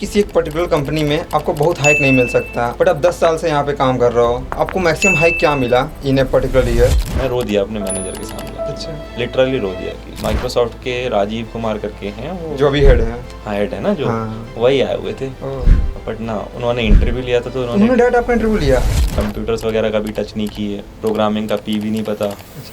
किसी एक particular company में आपको बहुत हाइक नहीं मिल सकता, बट आप 10 साल से यहाँ पे काम कर रहे हो, आपको मैक्सिमम हाइक क्या मिला इन ए पर्टिकुलर ईयर? मैं रो दिया अपने मैनेजर के सामने। अच्छा, लिटरली रो दिया कि माइक्रोसॉफ्ट के राजीव कुमार करके हैं वो, जो अभी हेड है। हेड है ना जो, हाँ। वही आए हुए थे। ओह। बट ना उन्होंने इंटरव्यू लिया था तो उन्होंने डायरेक्ट आपका इंटरव्यू लिया? कंप्यूटर्स वगैरह का भी टच नहीं किए, प्रोग्रामिंग का पी भी नहीं पता,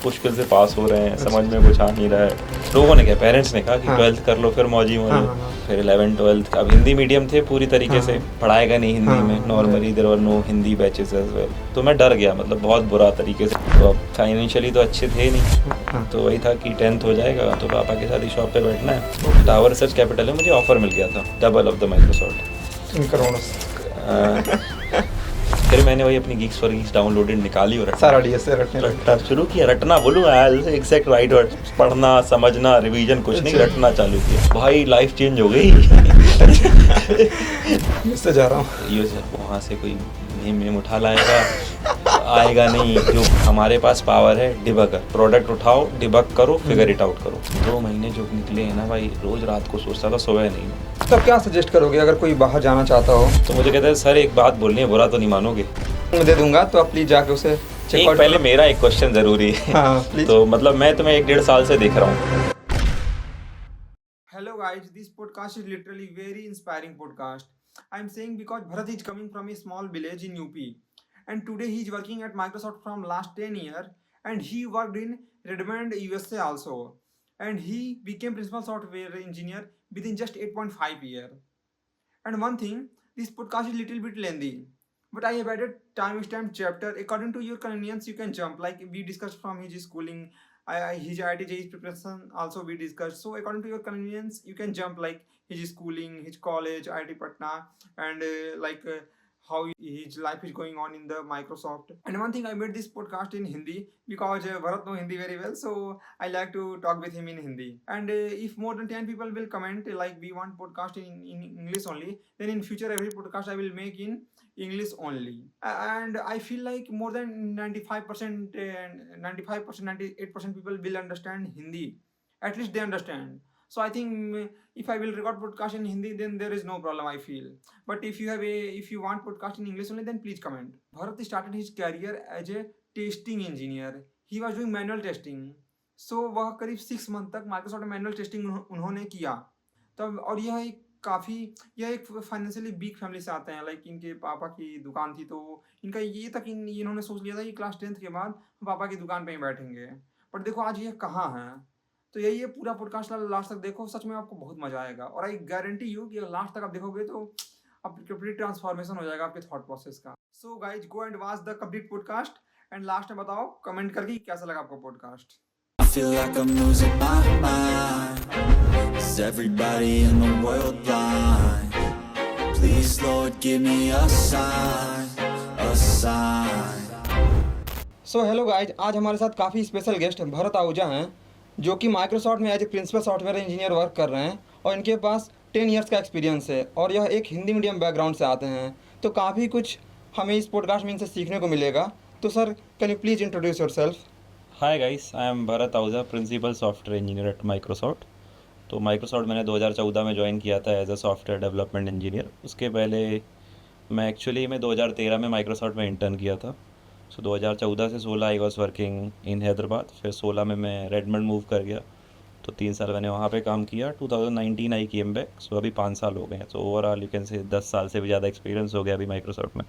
मुश्किल से पास हो रहे हैं, समझ में कुछ आ नहीं रहा है। लोगों ने क्या, पेरेंट्स ने कहा कि हाँ। 12th कर लो फिर मौजी हाँ, मौजी। हाँ, फिर 11th 12th अब हिंदी मीडियम थे पूरी तरीके से, हाँ। पढ़ाएगा नहीं हिंदी हाँ, में normally, there were no Hindi batches as well. तो मैं डर गया, मतलब बहुत बुरा तरीके से। तो अब फाइनेंशियली तो अच्छे थे नहीं, हाँ। तो वही था कि 10th हो जाएगा तो पापा के साथ ही शॉप पे बैठना है। टावर रिसर्च कैपिटल में मुझे ऑफर मिल गया था, double of the Microsoft in crore फिर मैंने वही अपनी गीक्स फॉर गीक्स डाउनलोडेड निकाली और सारा डीएस से रटने लगा। रटना शुरू किया। रटना बोलूँ एग्जैक्ट राइट वर्ड, पढ़ना समझना रिवीजन कुछ नहीं, रटना चालू किया। भाई लाइफ चेंज हो गई। इससे जा रहा हूँ। ये वहाँ से कोई मेम उठा लाएगा, आएगा नहीं। जो हमारे पास पावर है डिबगर, प्रोडक्ट उठाओ डिबग करो, फिगर इट आउट करो। 2 महीने जो निकले हैं ना भाई, रोज रात को सोचता था, सोया नहीं। तो क्या सजेस्ट करोगे अगर कोई बाहर जाना चाहता हो? तो मुझे कहते हैं सर एक बात बोलनी है, बुरा तो नहीं मानोगे? मैं दे दूंगा, तो आप प्लीज जाके उसे चेक आउट। पहले मेरा एक क्वेश्चन जरूरी है। हाँ, प्लीज। तो मतलब मैं तुम्हें 1-1.5 साल से देख रहा हूँ। Hello guys, this podcast is literally very inspiring podcast. I'm saying because Bharat is coming from a small village in UP, and today he is working at Microsoft from last 10 years, and he worked in Redmond, USA also, and he became principal software engineer within just 8.5 years. And one thing, this podcast is little bit lengthy, but I have added time-stamp chapter according to your convenience. You can jump, like we discussed from his schooling, his IIT preparation also we discussed. So according to your convenience, you can jump like his schooling, his college, IIT Patna, and how his life is going on in the Microsoft. And one thing, I made this podcast in Hindi because Bharat know Hindi very well, so I like to talk with him in Hindi. And if more than 10 people will comment like we want podcast in English only, then in future every podcast I will make in English only. And I feel like more than 95%, 98% people will understand Hindi. At least they understand. So I think if I will record podcast in Hindi, then there is no problem, I feel. But if you want podcast in English only, then please comment. Bharat started his career as a testing engineer. He was doing manual testing. So वह करीब 6 month तक Microsoft manual testing उन्होंने किया तब। और यह एक financially week family से आते हैं। लाइक इनके पापा की दुकान थी, तो इनका ये तक इन्होंने सोच लिया था कि क्लास 10th के बाद हम पापा की दुकान पे ही बैठेंगे। पर देखो आज ये कहाँ हैं। तो यही है, पूरा पॉडकास्ट लास्ट तक देखो, सच में आपको बहुत मजा आएगा। और आई गारंटी यू कि लास्ट तक आप देखोगे तो अब कंप्लीट ट्रांसफॉर्मेशन हो जाएगा आपके थॉट प्रोसेस का। So guys, go and watch the complete podcast and last में बताओ कमेंट करके कैसा लगा आपको podcast. I feel like I'm losing my mind. Is everybody in the world blind? Please Lord give me a sign, a sign. So hello guys, आज हमारे साथ काफ़ी स्पेशल गेस्ट भरत आहूजा हैं, जो कि माइक्रोसॉफ्ट में as a principal software engineer work कर रहे हैं और इनके पास 10 इयर्स का एक्सपीरियंस है और यह एक हिंदी मीडियम बैकग्राउंड से आते हैं। तो काफ़ी कुछ हमें इस पॉडकास्ट में इनसे सीखने को मिलेगा। तो sir, can you please introduce yourself? Hi guys, I am Bharat Ahuja, principal software engineer at Microsoft. तो माइक्रोसॉफ्ट मैंने 2014 में ज्वाइन किया था as a software development engineer. उसके पहले मैं 2013 में माइक्रोसॉफ्ट में इंटर्न किया था। सो 2014 से 16 I was working in Hyderabad. फिर 16 में मैं रेडमंड मूव कर गया, तो 3 साल मैंने वहाँ पे काम किया। 2019 आई केम बैक, सो अभी 5 साल हो गए हैं। तो ओवरऑल यू कैन से 10 साल से भी ज़्यादा एक्सपीरियंस हो गया अभी माइक्रोसॉफ्ट में।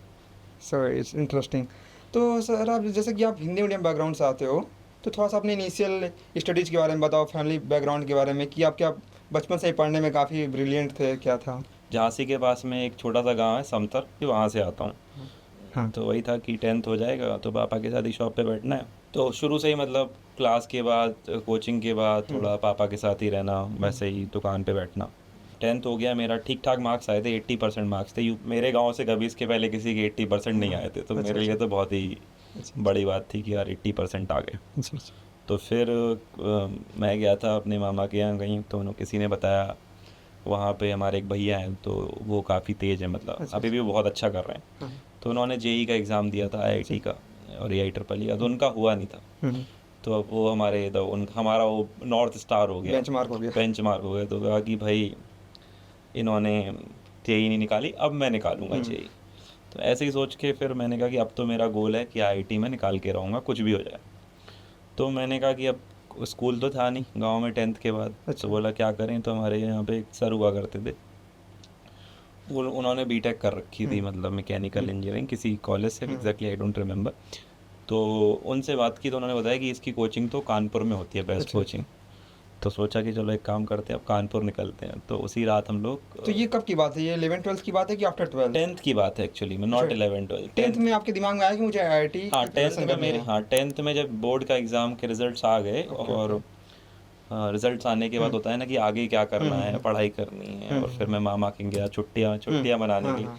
So it's interesting. तो सर, आप जैसे कि आप हिंदी मीडियम बैकग्राउंड से आते हो, तो थोड़ा सा अपने इनिशियल स्टडीज़ के बारे में बताओ, फैमिली बैकग्राउंड के बारे में, कि आप क्या बचपन से ही पढ़ने में काफ़ी ब्रिलियंट थे, क्या था? झांसी के पास में एक छोटा सा गांव है समतर, वहाँ से आता हूँ। हाँ। तो वही था कि 10th हो जाएगा तो पापा के साथ ही शॉप पे बैठना है। तो शुरू से ही मतलब क्लास के बाद, कोचिंग के बाद थोड़ा पापा के साथ ही रहना, वैसे ही दुकान पे बैठना। 10th हो गया मेरा, ठीक ठाक मार्क्स आए थे, 80% मार्क्स थे। मेरे गांव से कभी इसके पहले किसी के 80% नहीं आए थे, तो मेरे लिए तो बहुत ही बड़ी बात थी कि यार 80% आ गए। तो फिर मैं गया था अपने मामा के यहाँ कहीं, तो उन्होंने किसी ने बताया वहाँ पे हमारे एक भैया हैं, तो वो काफ़ी तेज़ है, मतलब अभी भी वो बहुत अच्छा कर रहे हैं। तो उन्होंने जेई का एग्ज़ाम दिया था, आईआईटी का और AIEEE का, तो उनका हुआ नहीं था। तो अब वो हमारा वो नॉर्थ स्टार हो गया, बेंचमार्क हो गया। तो कहा कि भाई इन्होंने जेई नहीं निकाली, अब मैं निकालूंगा जेई। तो ऐसे ही सोच के फिर मैंने कहा कि अब तो मेरा गोल है कि आईआईटी में निकाल के रहूँगा कुछ भी हो जाए। तो मैंने कहा कि अब स्कूल तो था नहीं गांव में 10th के बाद। तो बोला क्या करें, तो हमारे यहाँ पे एक सर हुआ करते थे, वो उन्होंने बीटेक कर रखी थी, मतलब मैकेनिकल इंजीनियरिंग किसी कॉलेज से, एग्जैक्टली आई डोंट रिमेंबर। तो उनसे बात की तो उन्होंने बताया कि इसकी कोचिंग तो कानपुर में होती है, बेस्ट कोचिंग। तो सोचा कि चलो एक काम करते हैं, अब कानपुर निकलते हैं। तो उसी रात हम लोग तो ये कब की बात है, ये 11th-12th की बात है कि आफ्टर 12th? 10th की बात है एक्चुअली में, नॉट 11th-12th। 10th में आपके दिमाग में आया कि मुझे आईआईटी हाँ 10th में मेरे, हाँ 10th में जब बोर्ड का एग्ज़ाम के रिजल्ट्स आ गए और रिजल्ट्स आने के बाद होता है ना कि आगे क्या करना है, पढ़ाई करनी है, और फिर मैं मामा के गया छुट्टियाँ मनाने के लिए।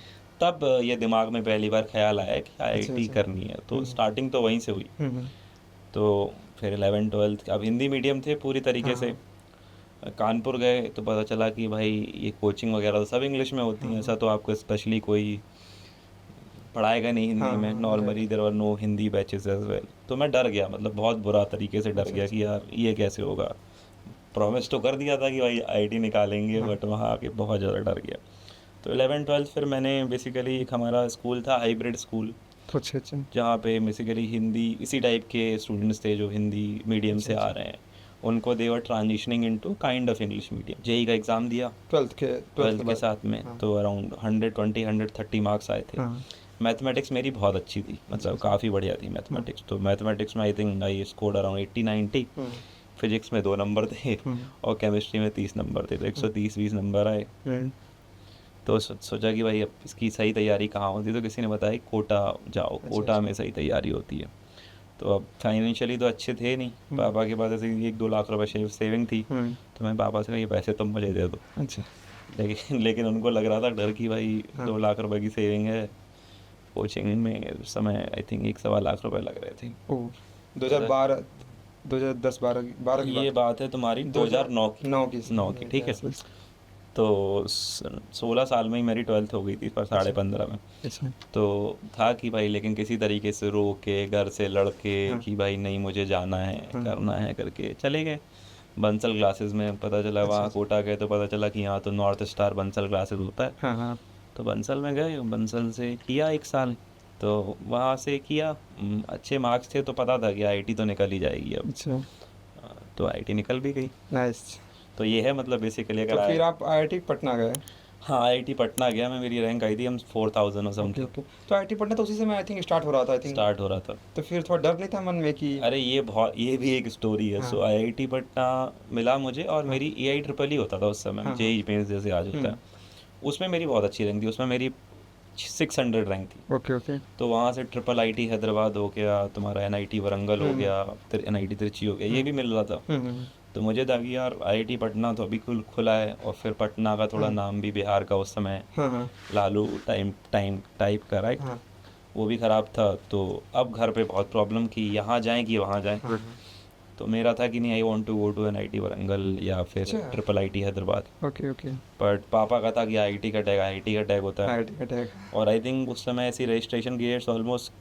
तब ये दिमाग में पहली बार ख्याल आया कि आईआईटी करनी है। तो स्टार्टिंग तो वहीं से हुई। तो फिर 11th-12th अब हिंदी मीडियम थे पूरी तरीके से। कानपुर गए तो पता चला कि भाई ये कोचिंग वगैरह तो सब इंग्लिश में होती हैं, ऐसा तो आपको स्पेशली कोई पढ़ाएगा नहीं हिंदी में, normally there were no Hindi batches as well. तो मैं डर गया, मतलब बहुत बुरा तरीके से डर गया कि यार ये कैसे होगा। प्रॉमिस तो कर दिया था कि भाई आईआईटी निकालेंगे, बट वहाँ आके बहुत ज़्यादा डर गया। तो 11th-12th फिर मैंने बेसिकली, एक हमारा स्कूल था हाइब्रिड स्कूल, अच्छा जहाँ पे बेसिकली हिंदी इसी टाइप के स्टूडेंट्स थे जो हिंदी मीडियम से आ रहे हैं, उनको they were transitioning into kind of English medium. JEE का एग्ज़ाम दिया 12th के साथ में। तो अराउंड 120-130 मार्क्स आए थे। मैथमेटिक्स मेरी बहुत अच्छी थी, मतलब काफ़ी बढ़िया थी मैथमेटिक्स। तो मैथमेटिक्स में आई think I scored around 80-90। Physics में 2 नंबर थे और केमिस्ट्री में 30 नंबर थे, तो 130-20 नंबर आए। तो सोचा कि भाई अब इसकी सही तैयारी कहाँ होती है, तो किसी ने बताया कोटा जाओ, कोटा में सही तैयारी होती है। तो अब फाइनेंशियली तो अच्छे थे नहीं, पापा के पास ऐसे 1-2 लाख रुपए सेविंग थी। तो मैं पापा से कहा ये पैसे तुम मुझे दे दो। अच्छा। लेकिन उनको लग रहा था डर कि भाई 2 लाख रुपए की सेविंग है, कोचिंग में उस समय आई थिंक 1-1.25 लाख रुपए लग रहे थे। 2012 2010-12 की ये बात है तुम्हारी 2009 की। 9 की, ठीक है। तो 16 साल में ही मेरी 12th हो गई थी, पर 15.5 में। तो था कि भाई लेकिन किसी तरीके से रो के, घर से लड़ के कि भाई नहीं मुझे जाना है, करना है करके चले गए बंसल क्लासेस में। पता चला वहाँ कोटा गए तो पता चला कि यहाँ तो नॉर्थ स्टार बंसल क्लासेस होता है। तो बंसल में गए, बंसल से किया 1 साल। तो वहाँ से किया, अच्छे मार्क्स थे तो पता था कि आईआईटी तो निकल ही जाएगी अब। अच्छा। तो आईआईटी निकल भी गई। नाइस। तो ये है मतलब बेसिकली। अगर तो फिर आप आईआईटी पटना गए? हाँ आईआईटी पटना गया मैं, मेरी रैंक आई थी हम 4000 और समथिंग। तो आईआईटी पटना तो उसी समय आई थिंक स्टार्ट हो रहा था, स्टार्ट हो रहा था। तो फिर थोड़ा डर नहीं था मन में कि अरे ये भी एक स्टोरी है। सो आईआईटी पटना मिला मुझे, और मेरी AIEEE होता था उस समय, जेईई मेंस जैसे आज होता है, उसमें मेरी बहुत अच्छी रैंक थी, उसमें मेरी 600 रैंक थी। ओके। तो वहाँ से IIIT हैदराबाद हो गया, तुम्हारा NIT वरंगल हो गया, फिर NIT त्रिची हो गया, ये भी मिल रहा था। तो मुझे था कि यार आईआईटी पटना तो अभी खुला है, और फिर पटना का थोड़ा नाम भी बिहार का उस समय लालू टाइप का, राइट, वो भी ख़राब था। तो अब घर पे बहुत प्रॉब्लम कि यहाँ जाएं कि वहाँ जाएं। तो मेरा था कि नहीं, I want to go to NIT Warangal या फिर IIIT हैदराबाद। ओके। बट पापा का था कि आईआईटी का टैग होता है। और आई थिंक उस समय ऐसी रजिस्ट्रेशन की डेट्स ऑलमोस्ट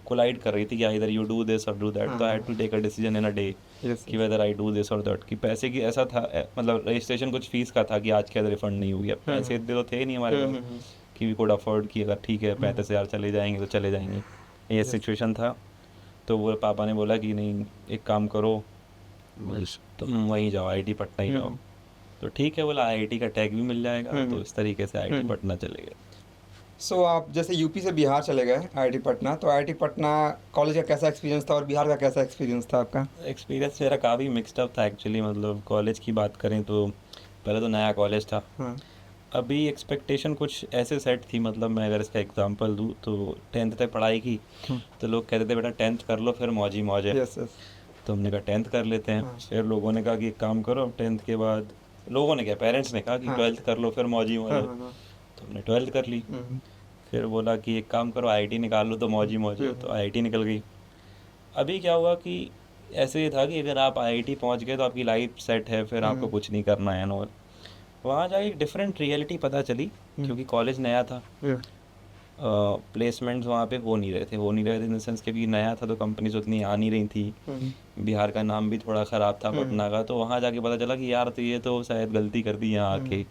कोलाइड कर रही थी कि आइदर यू डू दिस और डू दैट। तो I had to take a decision in a day कि वेदर आई डू दिस और दैट। कि पैसे की ऐसा था, मतलब रजिस्ट्रेशन कुछ फीस का था कि आज के अंदर रिफंड नहीं हुई। अब पैसे इतने तो थे नहीं हमारे पास कि वी कुड अफोर्ड कि अगर ठीक है 35,000 चले जाएंगे तो चले जाएंगे, ये सिचुएशन था। तो वो पापा ने बोला कि नहीं एक काम करो, तुम वहीं जाओ, आईआईटी पटना ही जाओ। तो ठीक है बोला, आईआईटी का टैग भी मिल जाएगा। तो इस तरीके से आईआईटी पटना चले गए। सो आप जैसे यूपी से बिहार चले गए आईआईटी पटना, तो आईआईटी पटना कॉलेज का कैसा एक्सपीरियंस था और बिहार का कैसा एक्सपीरियंस था आपका? एक्सपीरियंस मेरा काफ़ी मिक्सड अप था एक्चुअली। मतलब कॉलेज की बात करें तो पहले तो नया कॉलेज था। अभी एक्सपेक्टेशन कुछ ऐसे सेट थी, मतलब मैं अगर इसका एग्जांपल दूँ तो 10th तक पढ़ाई की तो लोग कहते थे बेटा 10th कर लो फिर मौज है। तो हमने कहा 10th कर लेते हैं। फिर लोगों ने कहा कि एक काम करो, 10th के बाद लोगों ने क्या, पेरेंट्स ने कहा कि 12th कर लो फिर मौज है। तो हमने 12th कर ली। फिर बोला कि एक काम करो आईआईटी निकाल लो तो मौज है। तो आईआईटी निकल गई। अभी क्या हुआ कि ऐसे था कि अगर आप आईआईटी पहुंच गए तो आपकी लाइफ सेट है, फिर आपको कुछ नहीं करना है। और वहाँ जाके एक डिफरेंट रियलिटी पता चली, क्योंकि कॉलेज नया था। प्लेसमेंट्स वहाँ पे हो नहीं रहे थे इन द सेंस कि नया था तो कंपनीज उतनी आ नहीं रही थी। बिहार का नाम भी थोड़ा ख़राब था पटना का। तो वहाँ जाके पता चला कि यार तो ये तो शायद गलती कर दी यहाँ आके।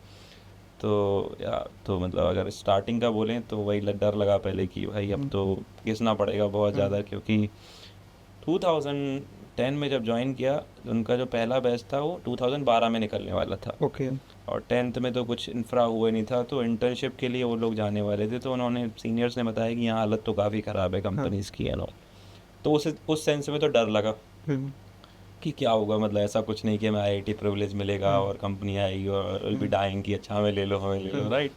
तो या तो मतलब अगर स्टार्टिंग का बोलें तो वही डर लगा पहले कि भाई अब तो घिसना पड़ेगा बहुत ज़्यादा, क्योंकि 2010 में जब ज्वाइन किया उनका जो पहला बैच था वो 2012 में निकलने वाला था, ओके और 10th में तो कुछ इंफ्रा हुआ नहीं था, तो इंटर्नशिप के लिए वो लोग जाने वाले थे, तो उन्होंने सीनियर्स ने बताया कि यहाँ हालत तो काफ़ी ख़राब है कंपनीज़ की, है ना। तो उस सेंस में तो डर लगा कि क्या होगा, मतलब ऐसा कुछ नहीं कि हमें आईआईटी प्रिविलेज मिलेगा और कंपनी आएगी और विल बी डाइंग कि अच्छा हमें ले लो राइट।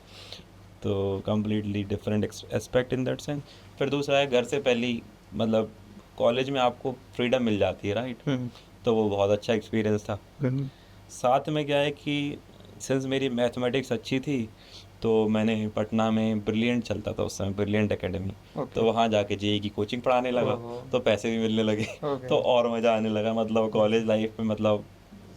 तो completely different aspect in that sense. फिर दूसरा है घर से पहली मतलब कॉलेज में आपको फ्रीडम मिल जाती है राइट, तो वो बहुत अच्छा एक्सपीरियंस था। साथ में क्या है कि सिंस मेरी मैथमेटिक्स अच्छी थी तो मैंने पटना में ब्रिलियंट चलता था उस समय, ब्रिलियंट एकेडमी, तो वहाँ जाके जेई की कोचिंग पढ़ाने लगा, तो पैसे भी मिलने लगे तो और मज़ा आने लगा। मतलब कॉलेज लाइफ में मतलब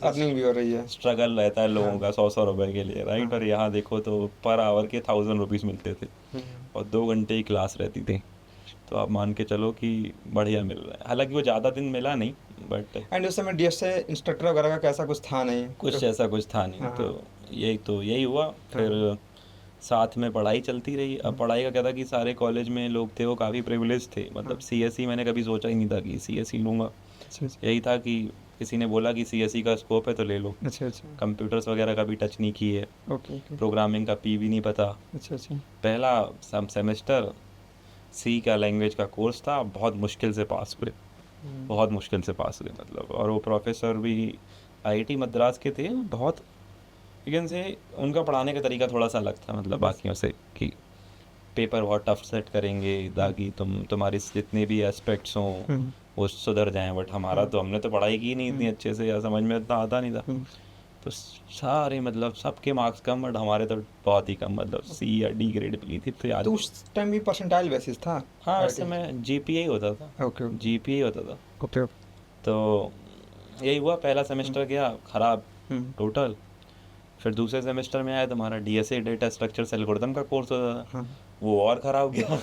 अर्निंग भी हो रही है। स्ट्रगल रहता है लोगों का 100 रुपए के लिए राइट, और यहाँ देखो तो पर आवर के 1000 रुपीज़ मिलते थे और 2 घंटे की क्लास रहती थी, तो आप मान के चलो कि बढ़िया मिल रहा है। हालांकि वो ज़्यादा दिन मिला नहीं, बट एंड उस समय डीएस से इंस्ट्रक्टर वगैरह का कैसा कुछ था नहीं, कुछ ऐसा कुछ था नहीं। तो यही हुआ। फिर साथ में पढ़ाई चलती रही। अब पढ़ाई का क्या था कि सारे कॉलेज में लोग थे वो काफ़ी प्रिविलेज थे, मतलब सीएसई मैंने कभी सोचा ही नहीं था कि सीएसई लूँगा। यही था कि किसी ने बोला कि सीएसई का स्कोप है तो ले लो। अच्छा अच्छा कंप्यूटर्स वगैरह का भी टच नहीं किए, ओके ओके प्रोग्रामिंग का पी भी नहीं पता। अच्छा अच्छा पहला सेमेस्टर सी का लैंग्वेज का कोर्स था, बहुत मुश्किल से पास हुए, बहुत मुश्किल से पास हुए मतलब। और वो प्रोफेसर भी आईआईटी मद्रास के थे, बहुत लेकिन से उनका पढ़ाने का तरीका थोड़ा सा अलग था, मतलब बाकियों से, कि पेपर बहुत टफ सेट करेंगे ताकि तुम्हारी जितने भी एस्पेक्ट्स हों वो सुधर जाएं। बट हमारा तो हमने तो पढ़ाई की नहीं इतनी अच्छे से, या समझ में इतना आता नहीं था, तो सारे मतलब सबके मार्क्स कम, बट हमारे तो बहुत ही कम, मतलब सी या डी ग्रेड मिली थी। तो याद तो उस टाइम भी परसेंटाइल बेसिस था? हाँ उस समय जीपीए होता था, ओके जीपीए होता था। ओके तो यही हुआ, पहला सेमेस्टर गया ख़राब टोटल। फिर दूसरे सेमेस्टर में आया तो हमारा डीएसए डेटा स्ट्रक्चर एल्गोरिथम का कोर्स होता था, वो और ख़राब गया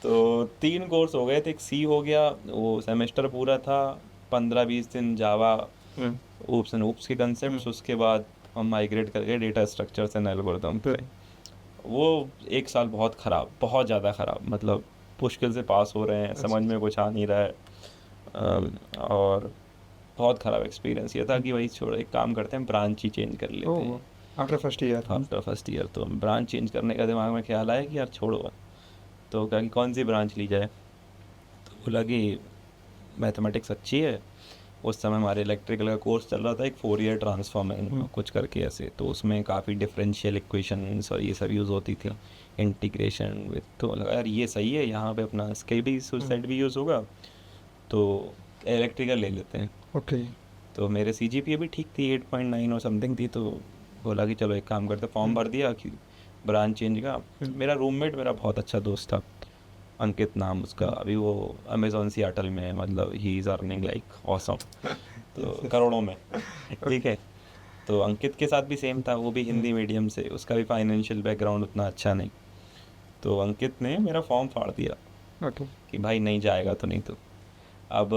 तो 3 कोर्स हो गए थे। एक सी हो गया, वो सेमेस्टर पूरा था 15-20 दिन जावा ऊप्स एंड ऊप्स के कंसेप्ट, उसके बाद हम माइग्रेट कर गए डेटा स्ट्रक्चर्स एंड एल्गोरिथम पे। वो 1 साल बहुत ख़राब, बहुत ज़्यादा ख़राब, मतलब मुश्किल से पास हो रहे हैं, समझ में कुछ आ नहीं रहा है। और बहुत ख़राब एक्सपीरियंस ये था कि भाई छोड़, एक काम करते हैं ब्रांच ही चेंज कर लेते हैं आफ्टर फर्स्ट ईयर। तो ब्रांच चेंज करने का दिमाग में ख्याल आया कि यार छोड़ो, तो क्या कि कौन सी ब्रांच ली जाए, तो बोला कि मैथमेटिक्स अच्छी है। उस समय हमारे इलेक्ट्रिकल का कोर्स चल रहा था, एक 4 ईयर ट्रांसफॉर्मर कुछ करके ऐसे, तो उसमें काफ़ी डिफरेंशियल इक्वेशंस और ये सब यूज़ होती थी, इंटीग्रेशन विथ, तो लगा यार ये सही है, यहाँ पे अपना इसके भी साइड भी यूज़ होगा, तो इलेक्ट्रिकल ले लेते हैं। ओके तो मेरे सीजीपीए भी ठीक थी, 8.9 और समथिंग थी, तो बोला कि चलो एक काम करते, फॉर्म भर दिया कि ब्रांच चेंज का। मेरा रूममेट मेरा बहुत अच्छा दोस्त था, अंकित नाम उसका, अभी वो अमेज़ॉन सियाटल में है, मतलब he is earning like awesome, तो करोड़ों में ठीक है। तो अंकित के साथ भी सेम था, वो भी हिंदी मीडियम से, उसका भी फाइनेंशियल बैकग्राउंड उतना अच्छा नहीं, तो अंकित ने मेरा फॉर्म फाड़ दिया ओके कि भाई नहीं जाएगा तो नहीं। तो अब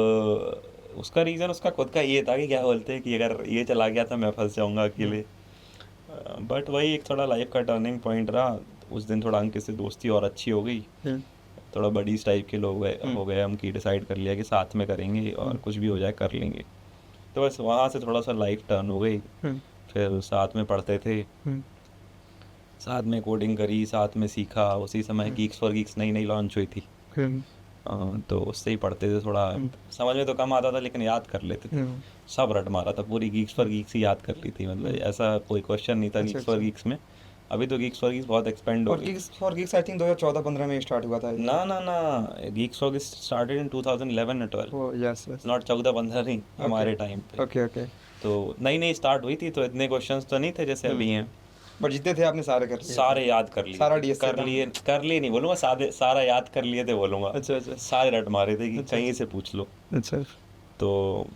उसका रीज़न उसका खुद का ये था कि क्या बोलते हैं कि अगर ये चला गया तो मैं फंस जाऊंगा अकेले, बट वही एक थोड़ा लाइफ का टर्निंग पॉइंट रहा। उस दिन थोड़ा अंकित से दोस्ती और अच्छी हो गई, थोड़ा बडीज टाइप के लोग हो गए हम, कि डिसाइड कर लिया कि साथ में करेंगे और कुछ भी हो जाए कर लेंगे। तो बस वहाँ से थोड़ा सा लाइफ टर्न हो गई। फिर साथ में पढ़ते थे, साथ में कोडिंग करी, साथ में सीखा। उसी समय गीक्स फॉर गीक्स नई नई लॉन्च हुई थी, तो उससे ही पढ़ते थे। थोड़ा समझ में तो कम आता था लेकिन याद कर लेते थे, सब रट मारा था, पूरी गीक्स फॉर गीक्स ही याद कर ली थी, मतलब ऐसा कोई क्वेश्चन नहीं था गीक्स फॉर गीक्स में। अभी तो गीक्स फॉर गीक्स बहुत एक्सपेंड हो गई। Geeks for Geeks I think 2014-15 में स्टार्ट हुआ था। ना Geeks for Geeks started in 2011 और 12। ओह यस यस, नॉट 14-15 नहीं, हमारे टाइम पे। ओके ओके, तो नई स्टार्ट हुई थी, तो इतने क्वेश्चंस तो नहीं थे जैसे अभी हैं, बट जितने थे आपने सारे कर लिए? सारे याद कर लिए, सारा डीएस कर लिए नहीं बोलूँगा, सारा याद कर लिए थे बोलूँगा। अच्छा अच्छा, सारे रट मारे थे कि कहीं से पूछ लो। अच्छा, तो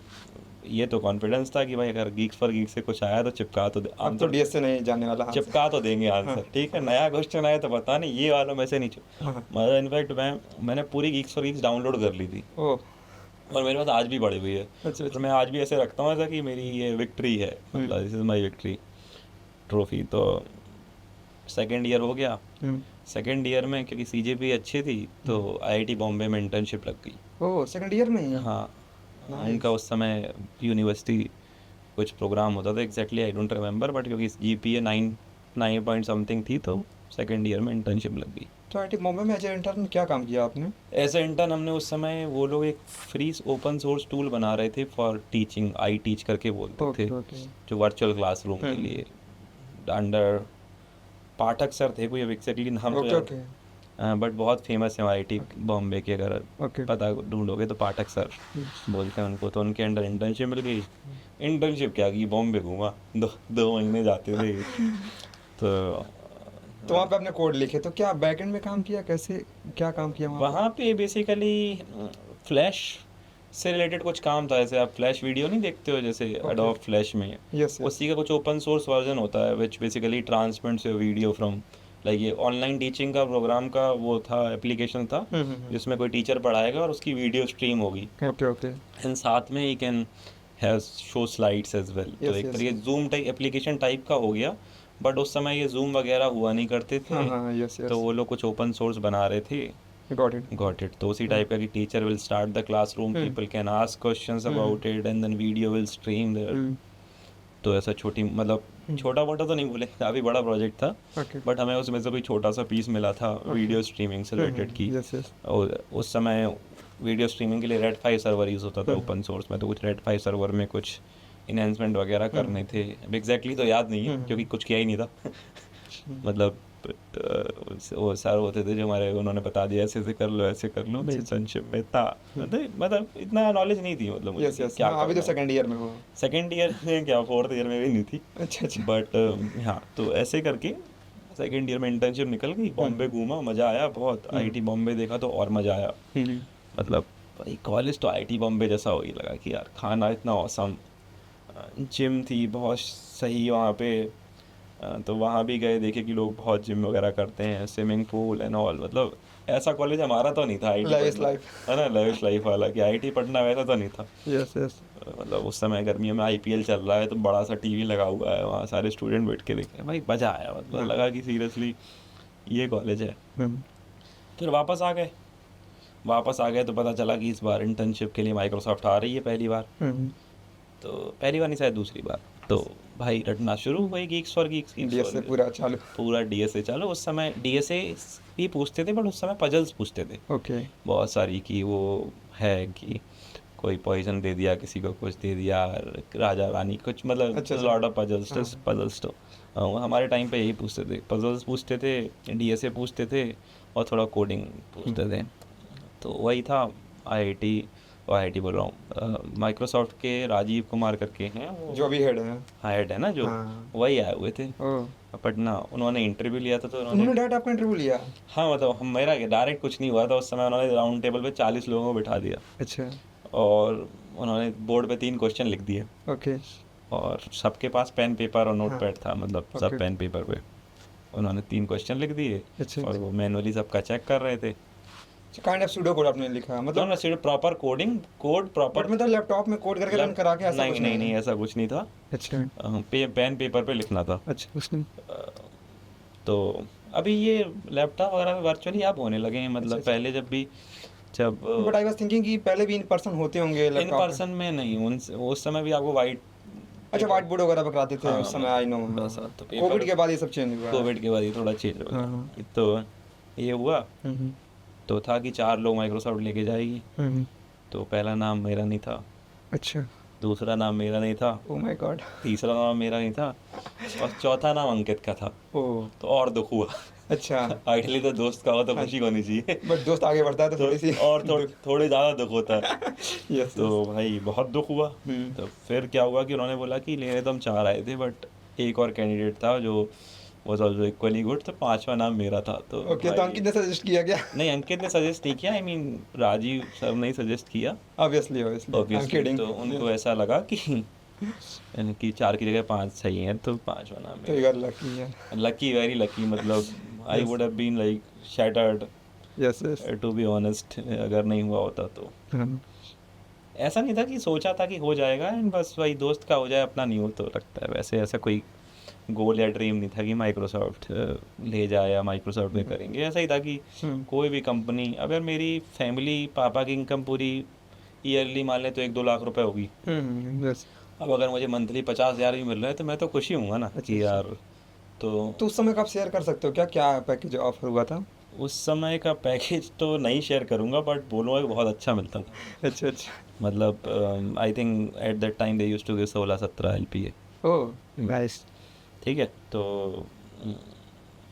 ये तो कॉन्फिडेंस था कि भाई अगर गीक्स फॉर गीक्स से कुछ आया तो चिपका तो अब तो डीएस से नहीं जाने वाला, चिपका तो देंगे आंसर, ठीक है। नया क्वेश्चन आया तो पता नहीं, ये वालों में से नहीं मतलब इनफैक्ट मैंने पूरी गीक्स फॉर गीक्स डाउनलोड कर ली थी, और मेरे पास आज भी पड़ी हुई है। अच्छा, तो मैं आज भी ऐसे रखता हूँ ऐसा कि मेरी ये विक्ट्री है, मतलब this is my victory trophy. तो सेकेंड ईयर हो गया। सेकेंड ईयर में क्योंकि सीजीपी अच्छी थी तो आईआईटी बॉम्बे में इंटर्नशिप लग गई। ओह, सेकंड ईयर में ही? हाँ, Nice. उनका उस समय यूनिवर्सिटी कुछ प्रोग्राम होता था, exactly I don't remember, but क्योंकि जीपीए 9 पॉइंट समथिंग थी तो सेकेंड ईयर में इंटर्नशिप लग गई। तो आईआईटी बॉम्बे में एज इंटर्न क्या काम किया आपने? एज ए इंटर्न हमने उस समय, वो लोग एक फ्री ओपन सोर्स टूल बना रहे थे फॉर टीचिंग, आई टीच करके बोलते थे, ओके। जो वर्चुअल क्लासरूम के हम्म। लिए। अंडर पाठक सर थे कोई, अब एग्जैक्टली नाम तो ओके याद, ओके बट बहुत फेमस है आईआईटी बॉम्बे के, अगर ओके। पता ढूंढोगे तो पाठक सर बोलते हैं उनको। तो उनके अंडर इंटर्नशिप मिल गई। इंटर्नशिप क्या की, बॉम्बे घूमा, 2 महीने जाते थे। तो वहाँ पे आपने कोड लिखे, तो क्या बैकएंड में काम किया, कैसे क्या काम किया वहाँ वहाँ पे बेसिकली फ्लैश से रिलेटेड कुछ काम था। जैसे आप फ्लैश वीडियो नहीं देखते हो, जैसे एडोब फ्लैश में, पे? यस उसी का कुछ ओपन सोर्स वर्जन होता है which basically transmits your video from, like ये ऑनलाइन टीचिंग का प्रोग्राम का वो था, एप्लीकेशन था, जिसमें कोई टीचर पढ़ाएगा और उसकी वीडियो स्ट्रीम होगी, ओके ओके। एंड साथ में ही can have show slides as well. तो Yes, एक yes, तरीके yes. Zoom type application type का हो गया, बट उस समय ये जूम वगैरह हुआ नहीं करते थे। हाँ हाँ, यस तो वो लोग कुछ ओपन सोर्स बना रहे थे। Got it. Got it. तो उसी टाइप का कि teacher will start the classroom, people can ask questions about it, and then video will stream there. तो ऐसा छोटी, मतलब छोटा मोटा तो नहीं बोले, काफ़ी बड़ा प्रोजेक्ट था, ओके। बट हमें उसमें से कोई छोटा सा पीस मिला था वीडियो स्ट्रीमिंग से रिलेटेड की। Yes yes. और उस समय वीडियो स्ट्रीमिंग के लिए रेड 5 सर्वर यूज़ होता था ओपन सोर्स में, तो कुछ रेड 5 सर्वर में कुछ इन्हेंसमेंट वगैरह करने थे। अब एग्जैक्टली तो याद नहीं है क्योंकि कुछ किया ही नहीं था। मतलब वो सर होते थे जो हमारे, उन्होंने बता दिया ऐसे ऐसे कर लो, ऐसे कर लो, इंटर्नशिप में था। मतलब इतना नॉलेज नहीं थी, मतलब मुझे यस यस। क्या अभी तो करना है। सेकंड ईयर में हो? सेकेंड ईयर में क्या, 4th ईयर में भी नहीं थी, अच्छा अच्छा। बट हाँ, तो ऐसे करके सेकेंड ईयर में इंटर्नशिप निकल गई। बॉम्बे घूमा, मज़ा आया बहुत। आईआईटी बॉम्बे देखा तो और मज़ा आया। मतलब भाई कॉलेज तो आईआईटी बॉम्बे जैसा हो ही लगा कि यार खाना इतना औसम, जिम थी बहुत सही वहाँ पे। तो वहाँ भी गए, देखे कि लोग बहुत जिम वगैरह करते हैं, स्विमिंग पूल एंड ऑल। मतलब ऐसा कॉलेज हमारा तो नहीं था आईआईटी Lavish पटना, life. है ना, लेविश लाइफ वाला, कि आईआईटी पटना वैसा तो नहीं था। Yes yes. मतलब उस समय गर्मियों में आईपीएल चल रहा है तो बड़ा सा टीवी लगा हुआ है, वहाँ सारे स्टूडेंट बैठ के देख रहे हैं, भाई मज़ा आया। मतलब लगा कि सीरियसली ये कॉलेज है। फिर वापस आ गए। वापस आ गए तो पता चला कि इस बार इंटर्नशिप के लिए माइक्रोसॉफ्ट आ रही है पहली बार। तो पहली बार नहीं, शायद दूसरी बार। तो भाई रटना शुरू हुई, गीक्स फॉर गीक्स डीएसए पूरा चालू? पूरा डीएसए चालू। उस समय डीएसए भी पूछते थे, बट उस समय पजल्स पूछते थे ओके। बहुत सारी, कि वो है कि कोई पॉइजन दे दिया, किसी को कुछ दे दिया, राजा रानी कुछ, मतलब अच्छा, लॉट ऑफ पजल्स। हाँ। पजल्स तो हमारे टाइम पे यही पूछते थे, पजल्स पूछते थे, डीएसए पूछते थे, और थोड़ा कोडिंग पूछते थे। तो वही था आईआईटी बोल रहा हूँ, माइक्रोसॉफ्ट के राजीव कुमार करके हैं वो, जो भी हेड है। हेड है ना जो, हाँ। वही आए हुए थे ओह, पटना। उन्होंने इंटरव्यू लिया था, तो उन्होंने उन्होंने, डायरेक्ट आपका इंटरव्यू लिया? हाँ मतलब मेरा डायरेक्ट कुछ नहीं हुआ था उस समय। उन्होंने राउंड टेबल पे 40 लोगों को बिठा दिया, अच्छा। और उन्होंने बोर्ड पे 3 क्वेश्चन लिख दिए, ओके। और सबके पास पेन पेपर और नोट हाँ। पैड था, मतलब सब ओके। पेन पेपर पे उन्होंने 3 क्वेश्चन लिख दिए, अच्छा और वो मैनुअली सबका चेक कर रहे थे। काइंड ऑफ सूडो कोड आपने लिखा, मतलब मतलब? ना सिर्फ proper coding, code proper, but मतलब लैपटॉप में कोड करके रन करा के ऐसा नहीं कुछ नहीं नहीं, ऐसा कुछ नहीं था। अच्छा पेन पेपर पे लिखना था। अच्छा, कुछ नहीं। तो अभी ये लैपटॉप वगैरह वर्चुअली आप होने लगे हैं, मतलब अच्छा। पहले जब बट आई वाज थिंकिंग कि पहले भी इन पर्सन होते होंगे इन लैपटॉप पर्सन में नहीं, उस समय भी आपको वाइट, अच्छा, व्हाइट बोर्ड वगैरह पे कराते थे हाँ, उस समय, आई नो। बस, तो पेपर, कोविड के बाद ये सब चेंज हुआ है। कोविड के बाद ये थोड़ा चेंज हो हाँ, गया। तो ये हुआ, हम्म, तो था कि 4 लोग माइक्रोसॉफ्ट लेके जाएगी। हम्म, तो पहला नाम मेरा नहीं था, अच्छा। दूसरा नाम मेरा नहीं था, ओ माय गॉड। तीसरा नाम मेरा नहीं था, और चौथा नाम अंकित का था। ओ तो और दुख हुआ। अच्छा। आइडियली तो दोस्त का हो तो खुशी होनी चाहिए, बट दोस्त आगे बढ़ता है तो थोड़ी सी और थोड़े ज़्यादा दुख होता है। यस। तो भाई बहुत दुख हुआ। हम्म। तो फिर क्या हुआ कि उन्होंने बोला कि लेने तो हम 4 आए थे, बट एक और कैंडिडेट था जो वाज आल्सो इक्वली गुड, तो 5वां नाम मेरा था। तो ओके, तो भाई- अंकित ने सजेस्ट किया क्या? नहीं, अंकित ने सजेस्ट नहीं किया, आई मीन राजीव सर ने सजेस्ट किया obviously obviously, I am obviously. Kidding. तो उनको ऐसा लगा कि इनकी 4 की जगह 5 सही हैं, तो 5वां नाम तो यू आर लकी यार। Lucky, very lucky. मतलब I would have been like shattered, yes yes. To be honest, अगर नहीं हुआ होता तो। ऐसा नहीं था कि सोचा था कि हो जाएगा, एंड बस वही दोस्त का हो जाए, अपना नहीं हो तो लगता है वैसे ऐसा कोई गोल या ड्रीम नहीं था कि माइक्रोसॉफ्ट ले जाए या माइक्रोसॉफ्ट में करेंगे। ऐसा ही था कि कोई भी कंपनी, अगर मेरी फैमिली पापा की इनकम पूरी ईयरली मान लें तो 1-2 लाख रुपए होगी। यस। अब अगर मुझे मंथली 50,000 भी मिल रहा है तो मैं तो खुशी हूँगा ना कि यार। तो तो उस समय का आप शेयर कर सकते हो क्या, क्या पैकेज ऑफर हुआ था? उस समय का पैकेज तो नहीं शेयर करूँगा, बट बोलूँगा कि बहुत अच्छा मिलता था। अच्छा अच्छा। मतलब I think at that time they used to give 16-17 LPA। Oh nice. ठीक है, तो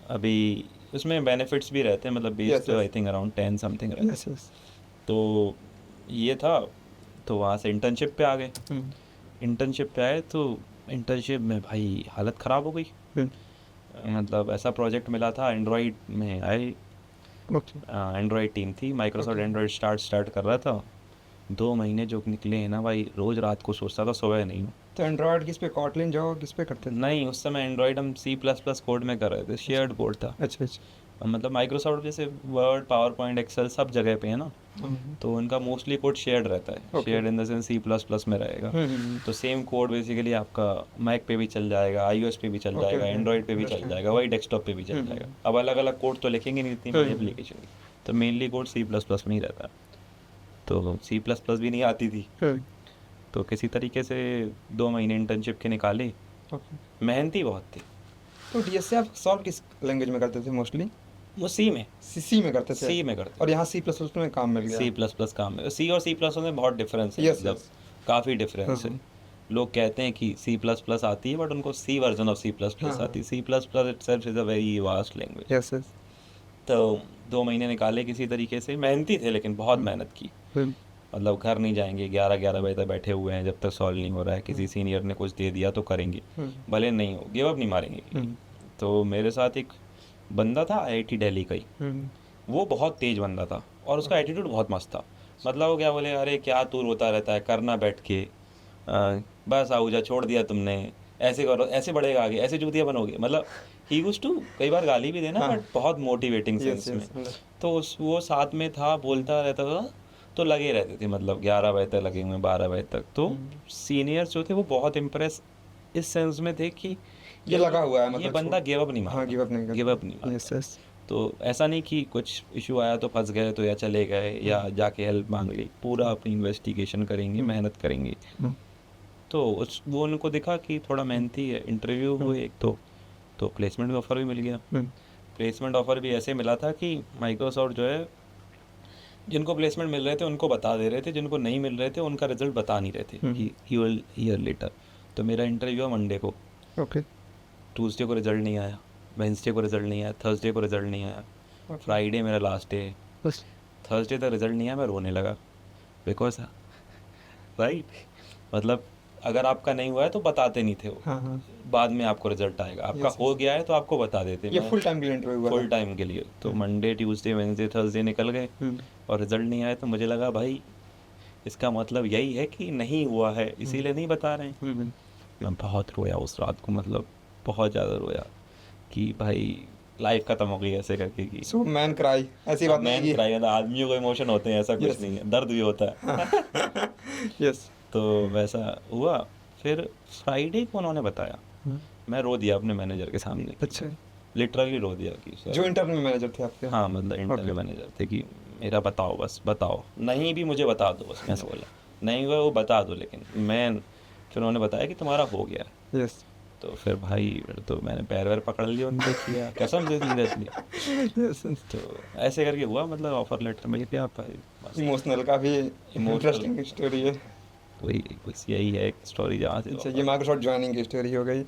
अभी उसमें बेनिफिट्स भी रहते हैं, मतलब Yes, बेस तो yes. I think around 10 something रहता है। Yes yes. तो ये था, तो वहाँ से इंटर्नशिप पे आ गए। इंटर्नशिप पे आए तो इंटर्नशिप में भाई हालत ख़राब हो गई। मतलब ऐसा प्रोजेक्ट मिला था, एंड्रॉयड में आए, ओके। एंड्रॉयड टीम थी, माइक्रोसॉफ्ट Okay. एंड्रॉयड स्टार्ट कर रहा था। 2 महीने जो निकले हैं ना भाई, रोज़ रात को सोचता था, सोया नहीं हूँ। तो एंड्रॉयड किस पे, कॉटलिन जावा किस पे करते थे? नहीं, उस समय एंड्रॉयड हम C++ कोड में कर रहे थे, शेयर्ड कोड था। अच्छा अच्छा। मतलब माइक्रोसॉफ्ट जैसे वर्ड, पावर पॉइंट, एक्सेल सब जगह पे है ना, तो उनका मोस्टली कोड शेयर्ड रहता है। Okay. Shared in the sense C++ में रहेगा। तो सेम कोड बेसिकली आपका मैक पे भी चल जाएगा, iOS पे भी चल Okay, जाएगा, okay. एंड्रॉयड पे भी चल Understand. जाएगा, वही डेस्कटॉप पे भी चल जाएगा। अब अलग अलग कोड तो लिखेंगे नहीं इतनी बड़ी एप्लीकेशन की, तो मेनली कोड C++ में ही रहता है। तो C++ भी नहीं आती थी, तो किसी तरीके से 2 महीने इंटर्नशिप के निकाले। ओके। मेहनती बहुत थी। तो डीएसए आप सॉल्व किस लैंग्वेज में करते थे मोस्टली? वो सी में सी में करते थे? सी में करते और यहाँ सी प्लस प्लस में काम मिल गया? C++ काम में, सी और C++ में बहुत डिफरेंस है। Yes, मतलब yes. काफ़ी डिफरेंस है। हाँ। लोग कहते हैं कि C++ आती है, बट उनको सी वर्जन ऑफ C++ हाँ। आती है। C++ itself is a very vast language. Yes yes. तो 2 महीने निकाले किसी तरीके से, मेहनती थे लेकिन बहुत मेहनत की। मतलब घर नहीं जाएंगे, 11-11 बजे तक बैठे हुए हैं जब तक सॉल्व नहीं हो रहा है। किसी सीनियर ने कुछ दे दिया तो करेंगे, भले नहीं हो, गिव अप नहीं मारेंगे। तो मेरे साथ एक बंदा था IIT दिल्ली का ही, वो बहुत तेज बंदा था और उसका एटीट्यूड बहुत मस्त था। मतलब वो क्या बोले, अरे क्या तू रोता रहता है, करना बैठ के, बस आऊजा छोड़ दिया तुमने, ऐसे करो, ऐसे बढ़ेगा आगे, ऐसे चूतिया बनोगे। मतलब ही यूज्ड टू कई बार गाली भी देना, बट बहुत मोटिवेटिंग सेंस में। तो वो साथ में था, बोलता रहता था, तो लगे रहते थे। मतलब 11 बजे तक लगे हुए, 12 बजे तक। तो सीनियर्स जो थे वो बहुत इम्प्रेस इस सेंस में थे कि ये लगा हुआ है, ये मतलब बंदा गिव अप नहीं मारता। हाँ, गिव अप नहीं करता। गिव अप नहीं मारता। Yes yes. तो ऐसा नहीं कि कुछ इशू आया तो फंस गए तो या चले गए या जाके हेल्प मांग ली, पूरा अपनी इन्वेस्टिगेशन करेंगे, मेहनत करेंगे। तो वो उनको दिखा कि थोड़ा मेहनती है। इंटरव्यू हुए एक तो प्लेसमेंट ऑफ़र भी मिल गया। प्लेसमेंट ऑफ़र भी ऐसे मिला था कि माइक्रोसॉफ्ट जो है, जिनको प्लेसमेंट मिल रहे थे उनको बता दे रहे थे, जिनको नहीं मिल रहे थे उनका रिजल्ट बता नहीं रहे थे कि ही विल हियर लेटर। तो मेरा इंटरव्यू मंडे को, ओके। ट्यूसडे को रिजल्ट नहीं आया, वेंसडे को रिजल्ट नहीं आया, थर्सडे को रिजल्ट नहीं आया, फ्राइडे मेरा लास्ट डे, बस। थर्सडे तक रिजल्ट नहीं आया। मैं रोने लगा, बिकॉज राइट, मतलब अगर आपका नहीं हुआ है तो बताते नहीं थे वो, हाँ हाँ। बाद में आपको रिजल्ट आएगा। आपका Yes, हो गया है तो आपको बता देते। ये फुल टाइम के लिए इंटरव्यू हुआ फुल था? टाइम के लिए। तो मंडे, ट्यूसडे, वेंसडे, थर्सडे निकल गए और रिजल्ट नहीं आया। तो मुझे लगा भाई इसका मतलब यही है कि नहीं हुआ है, इसीलिए नहीं बता रहे हैं। मैं बहुत रोया उस रात को, मतलब बहुत ज़्यादा रोया कि भाई लाइफ खत्म हो गई ऐसे करके। कि सो मैन क्राई, ऐसी बात नहीं मैन क्राई है, आदमियों को इमोशन होते हैं, ऐसा कुछ Yes. नहीं है, दर्द भी होता है। यस। तो वैसा हुआ। फिर फ्राइडे को उन्होंने बताया, मैं रो दिया अपने मैनेजर के सामने। अच्छा। लिटरली रो दिया कि सर, जो इंटरनल मैनेजर थे आपके? हाँ मतलब इंटरव्यू मैनेजर थे, कि मेरा बताओ, बस बताओ, नहीं भी मुझे बता दो बस। मैं बोला नहीं हुआ वो बता दो, लेकिन फिर उन्होंने बताया कि तुम्हारा हो गया। यस। तो फिर भाई तो मैंने पैर वैर पकड़ लिया उनके, किया कसम से सीरियसली। यस। तो ऐसे करके हुआ, मतलब ऑफर लेटर मिल गया भाई, बस। इमोशनल, काफी इंटरेस्टिंग स्टोरी है। वही बस यही है एक स्टोरी जहाँ से अच्छा, ये माइक्रोसॉफ्ट ज्वाइनिंग की स्टोरी हो गई।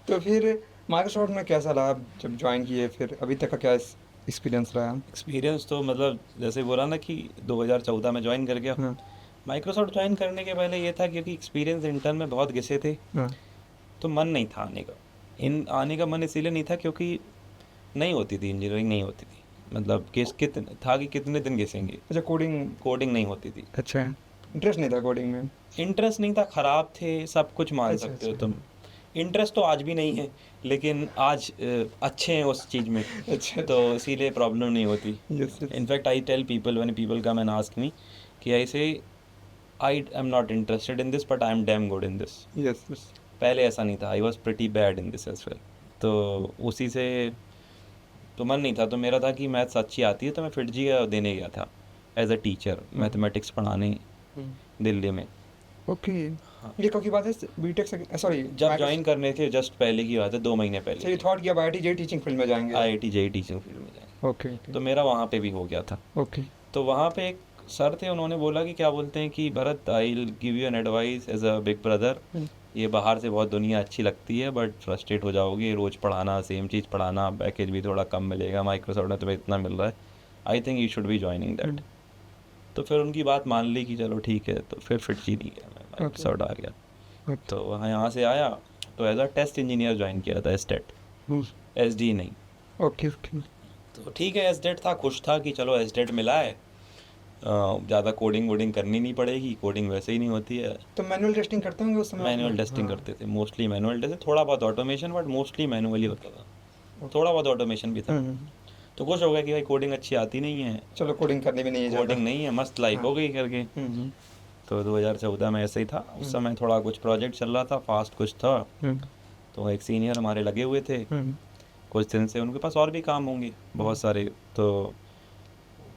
तो फिर माइक्रोसॉफ्ट में कैसा रहा जब ज्वाइन किए, फिर अभी तक का क्या एक्सपीरियंस रहा? एक्सपीरियंस तो मतलब जैसे बोला ना कि 2014 में ज्वाइन कर गया। हाँ माइक्रोसॉफ्ट ज्वाइन करने के पहले ये था, क्योंकि एक्सपीरियंस इंटर्न में बहुत घिसे थे, हाँ। तो मन नहीं था आने का। आने का मन इसीलिए नहीं था क्योंकि नहीं होती थी, इंजीनियरिंग नहीं होती थी। मतलब कितने दिन घिसेंगे, अच्छा, कोडिंग नहीं होती थी। अच्छा, इंटरेस्ट नहीं था कोडिंग में? इंटरेस्ट नहीं था, ख़राब थे, सब कुछ मान अच्छा, सकते हो अच्छा। तुम। इंटरेस्ट तो आज भी नहीं है, लेकिन आज अच्छे हैं उस चीज़ में, अच्छा। तो इसीलिए प्रॉब्लम नहीं होती। Yes yes. In fact I tell people when people come and ask me कि ऐसे I am not interested in this but I am damn good in this. Yes yes. पहले ऐसा नहीं था, I was pretty bad in this as well. तो उसी से तो मन नहीं था, तो मेरा था कि मैथ्स अच्छी आती है, तो मैं फिटजी देने गया था एज अ टीचर मैथमेटिक्स पढ़ाने दिल्ली में। ओके, ये कब की बात है? बीटेक से, सॉरी जब ज्वाइन करने थे जस्ट पहले की बात है, 2 महीने सो पहले यू थॉट कि अब आईआईटी जेई टीचिंग फील्ड में जाएंगे? IIT JEE टीचिंग फील्ड में जाएंगे। ओके तो मेरा वहाँ पे भी हो गया था। ओके तो वहाँ पे एक सर थे, उन्होंने बोला कि क्या बोलते हैं कि Bharat, I will give you an advice as a big brother, ये बाहर से बहुत दुनिया अच्छी लगती है बट फ्रस्ट्रेट हो जाओगे, रोज़ पढ़ाना, सेम चीज़ पढ़ाना, पैकेज भी थोड़ा कम मिलेगा, माइक्रोसॉफ्ट में तुम्हें इतना मिल रहा है, I think you should be joining that. तो फिर उनकी बात मान ली कि चलो ठीक है, तो फिर फिटजी नहीं गया मैं, माइक्रोसॉफ्ट आ गया। तो वहाँ यहाँ से आया तो as a test engineer join किया था, एसटेट, SD नहीं। ओके ओके तो ठीक है, एसडेट था, खुश था कि चलो एसडेट मिला है, ज़्यादा कोडिंग वोडिंग करनी नहीं पड़ेगी, कोडिंग वैसे ही नहीं होती है। तो मैनुअल टेस्टिंग करते होंगे उस समय? मैनुअल टेस्टिंग करते थे, मोस्टली मैनुअल टेस्ट, थोड़ा बहुत ऑटोमेशन, बट मोस्टली मैनुअली होता था, थोड़ा बहुत ऑटोमेशन भी था। तो खुश हो गया कि भाई कोडिंग अच्छी आती नहीं है, चलो कोडिंग करनी भी नहीं है, कोडिंग नहीं है, मस्त लाइफ हो गई करके। तो 2014 में ऐसे ही था, उस समय थोड़ा कुछ प्रोजेक्ट चल रहा था, फास्ट कुछ था, तो एक सीनियर हमारे लगे हुए थे कुछ दिन से, उनके पास और भी काम होंगे बहुत सारे, तो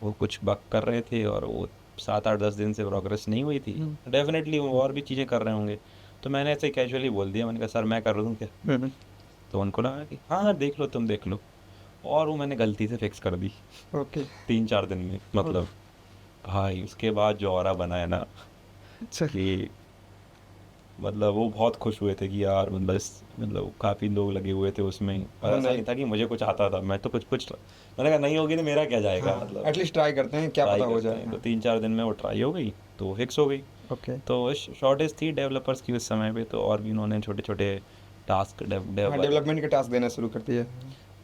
वो कुछ बग कर रहे थे और वो 7-8-10 दिन से प्रोग्रेस नहीं हुई थी, डेफिनेटली वो और भी चीज़ें कर रहे होंगे। तो मैंने ऐसे कैजुअली बोल दिया, मैंने कहा सर मैं कर रहा हूँ क्या? तो उनको लगा कि हाँ देख लो, तुम देख लो, और वो मैंने गलती से फिक्स कर दी ओके 3-4 दिन में। मतलब भाई उसके बाद जो ऑरा बनाया ना अच्छा कि मतलब वो बहुत खुश हुए थे कि यार मतलब काफ़ी लोग लगे हुए थे उसमें, और ऐसा नहीं था कि मुझे कुछ आता था, मैं तो कुछ मैंने कहा नहीं होगी तो मेरा क्या जाएगा, मतलब एटलीस्ट ट्राई करते हैं, क्या ट्राई पता हो करते हैं। जाए। तो 3-4 दिन में वो ट्राई हो गई, तो फिक्स हो गई। ओके तो शॉर्टेज थी डेवलपर्स की उस समय पे, तो और भी उन्होंने छोटे छोटे टास्क डेवलपमेंट के टास्क देना शुरू कर दिए।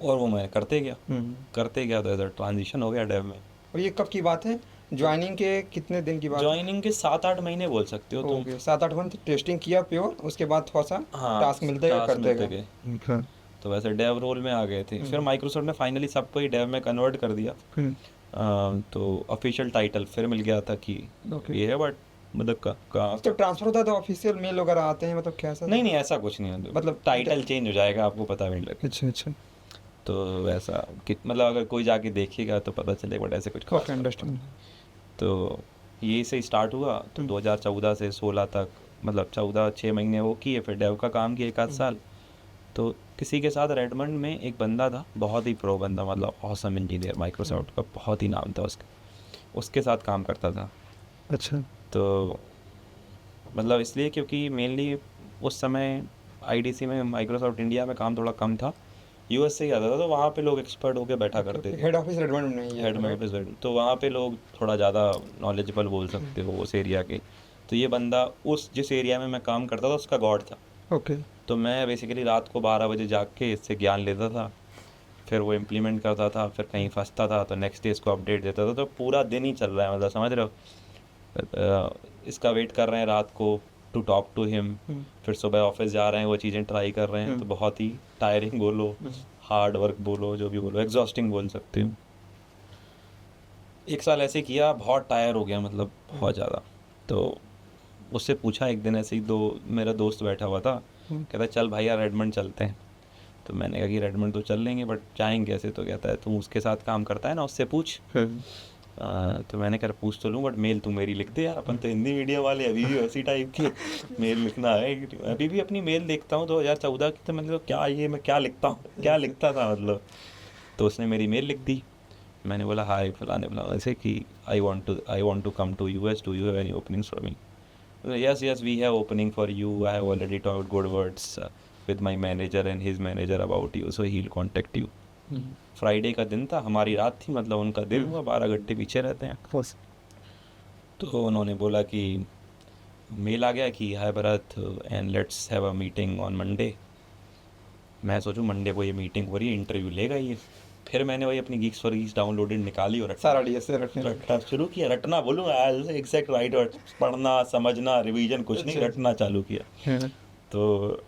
और वो मैं करते गया तो इधर ट्रांजिशन हो गया डेव में। और ये कब की बात है? ज्वाइनिंग के कितने दिन की बात? ज्वाइनिंग के 7-8 महीने बोल सकते हो तुम। ओके 7-8 मंथ टेस्टिंग किया प्योर, उसके बाद थोड़ा सा हाँ, टास्क मिलते गए, टास्क करते मिलते गए। गए। तो वैसे डेव रोल में आ गए थे, फिर माइक्रोसॉफ्ट ने फाइनली सबको ही डेव में कन्वर्ट कर दिया। तो ऑफिशियल टाइटल फिर मिल गया था कि ये है, बट मतलब का तो ट्रांसफर होता है तो ऑफिशियल मेल वगैरह आते हैं, मतलब क्या? नहीं ऐसा कुछ नहीं है, मतलब टाइटल चेंज हो जाएगा, आपको पता भी नहीं लगेगा। अच्छा अच्छा तो वैसा कि मतलब अगर कोई जाके देखेगा तो पता चलेगा, बट ऐसे कुछ खास ओके बात अंडरस्टैंड। नहीं। तो ये से स्टार्ट हुआ, तो 2014 से 16 तक, मतलब 14-6 महीने वो किए, फिर डेव का काम किया 1 आध साल। तो किसी के साथ रेडमंड में एक बंदा था, बहुत ही प्रो बंदा, मतलब ऑसम इंजीनियर, माइक्रोसॉफ्ट का बहुत ही नाम था उसका, उसके साथ काम करता था। अच्छा तो मतलब इसलिए क्योंकि मेनली उस समय IDC में, माइक्रोसॉफ्ट इंडिया में काम थोड़ा कम था, US से ही आता था, तो वहाँ पे लोग एक्सपर्ट होके बैठा करते थे। हेड ऑफिस रेडमंड में ही है? हेड में ऑफिस तो वहाँ पे लोग थोड़ा ज़्यादा नॉलेजेबल बोल सकते हो उस एरिया के। तो ये बंदा जिस एरिया में मैं काम करता था उसका गॉड था। ओके तो मैं बेसिकली रात को 12 बजे जाग के इससे ज्ञान लेता था, फिर वो इम्प्लीमेंट करता था, फिर कहीं फंसता था तो नेक्स्ट डे इसको अपडेट देता था। तो पूरा दिन ही चल रहा है, मतलब समझ रहे हो, इसका वेट कर रहे हैं रात को टू टॉक टू हिम, फिर सुबह ऑफिस जा रहे हैं, वो चीज़ें ट्राई कर रहे हैं। तो बहुत ही टायरिंग बोलो, हार्ड वर्क बोलो, जो भी बोलो, एग्जॉस्टिंग बोल सकते हो। 1 साल ऐसे किया, बहुत टायर हो गया, मतलब बहुत ज़्यादा। तो उससे पूछा एक दिन, ऐसे ही मेरा दोस्त बैठा हुआ था, कहता चल भाई यार रेडमंड चलते हैं। तो मैंने कहा कि रेडमंड तो चल लेंगे, बट जाएंगे कैसे? तो कहता है तू उसके साथ काम करता है ना, उससे पूछ। तो मैंने कहा पूछ तो लूँ, बट मेल तू मेरी लिख दे यार, अपन तो हिंदी मीडियम वाले अभी भी उसी टाइप की मेल लिखना है। अभी भी अपनी मेल देखता हूँ 2014 की, तो मतलब मैं क्या लिखता था मतलब। तो उसने मेरी मेल लिख दी, मैंने बोला हाय फलाने फलाने ऐसे कि I want to come to US, do you have any openings for me? Yes, we have opening for you. I have already talked good words with my manager and his manager about you, so he'll contact you. Friday का दिन था, हमारी रात थी, मतलब उनका दिन हुआ, 12 घंटे पीछे रहते हैं। तो उन्होंने बोला कि मेल आ गया कि hi Bharat and let's have a meeting on Monday. मैं सोचूं मंडे को ये मीटिंग हो रही है, इंटरव्यू लेगा ये। फिर मैंने वही अपनी Geeks for Geeks डाउनलोडेड निकाली और सारा DS से रटना शुरू किया, रटना बोलूँगा एग्जैक्ट राइट वर्ड, पढ़ना समझना रिवीजन कुछ नहीं, रटना चालू किया। तो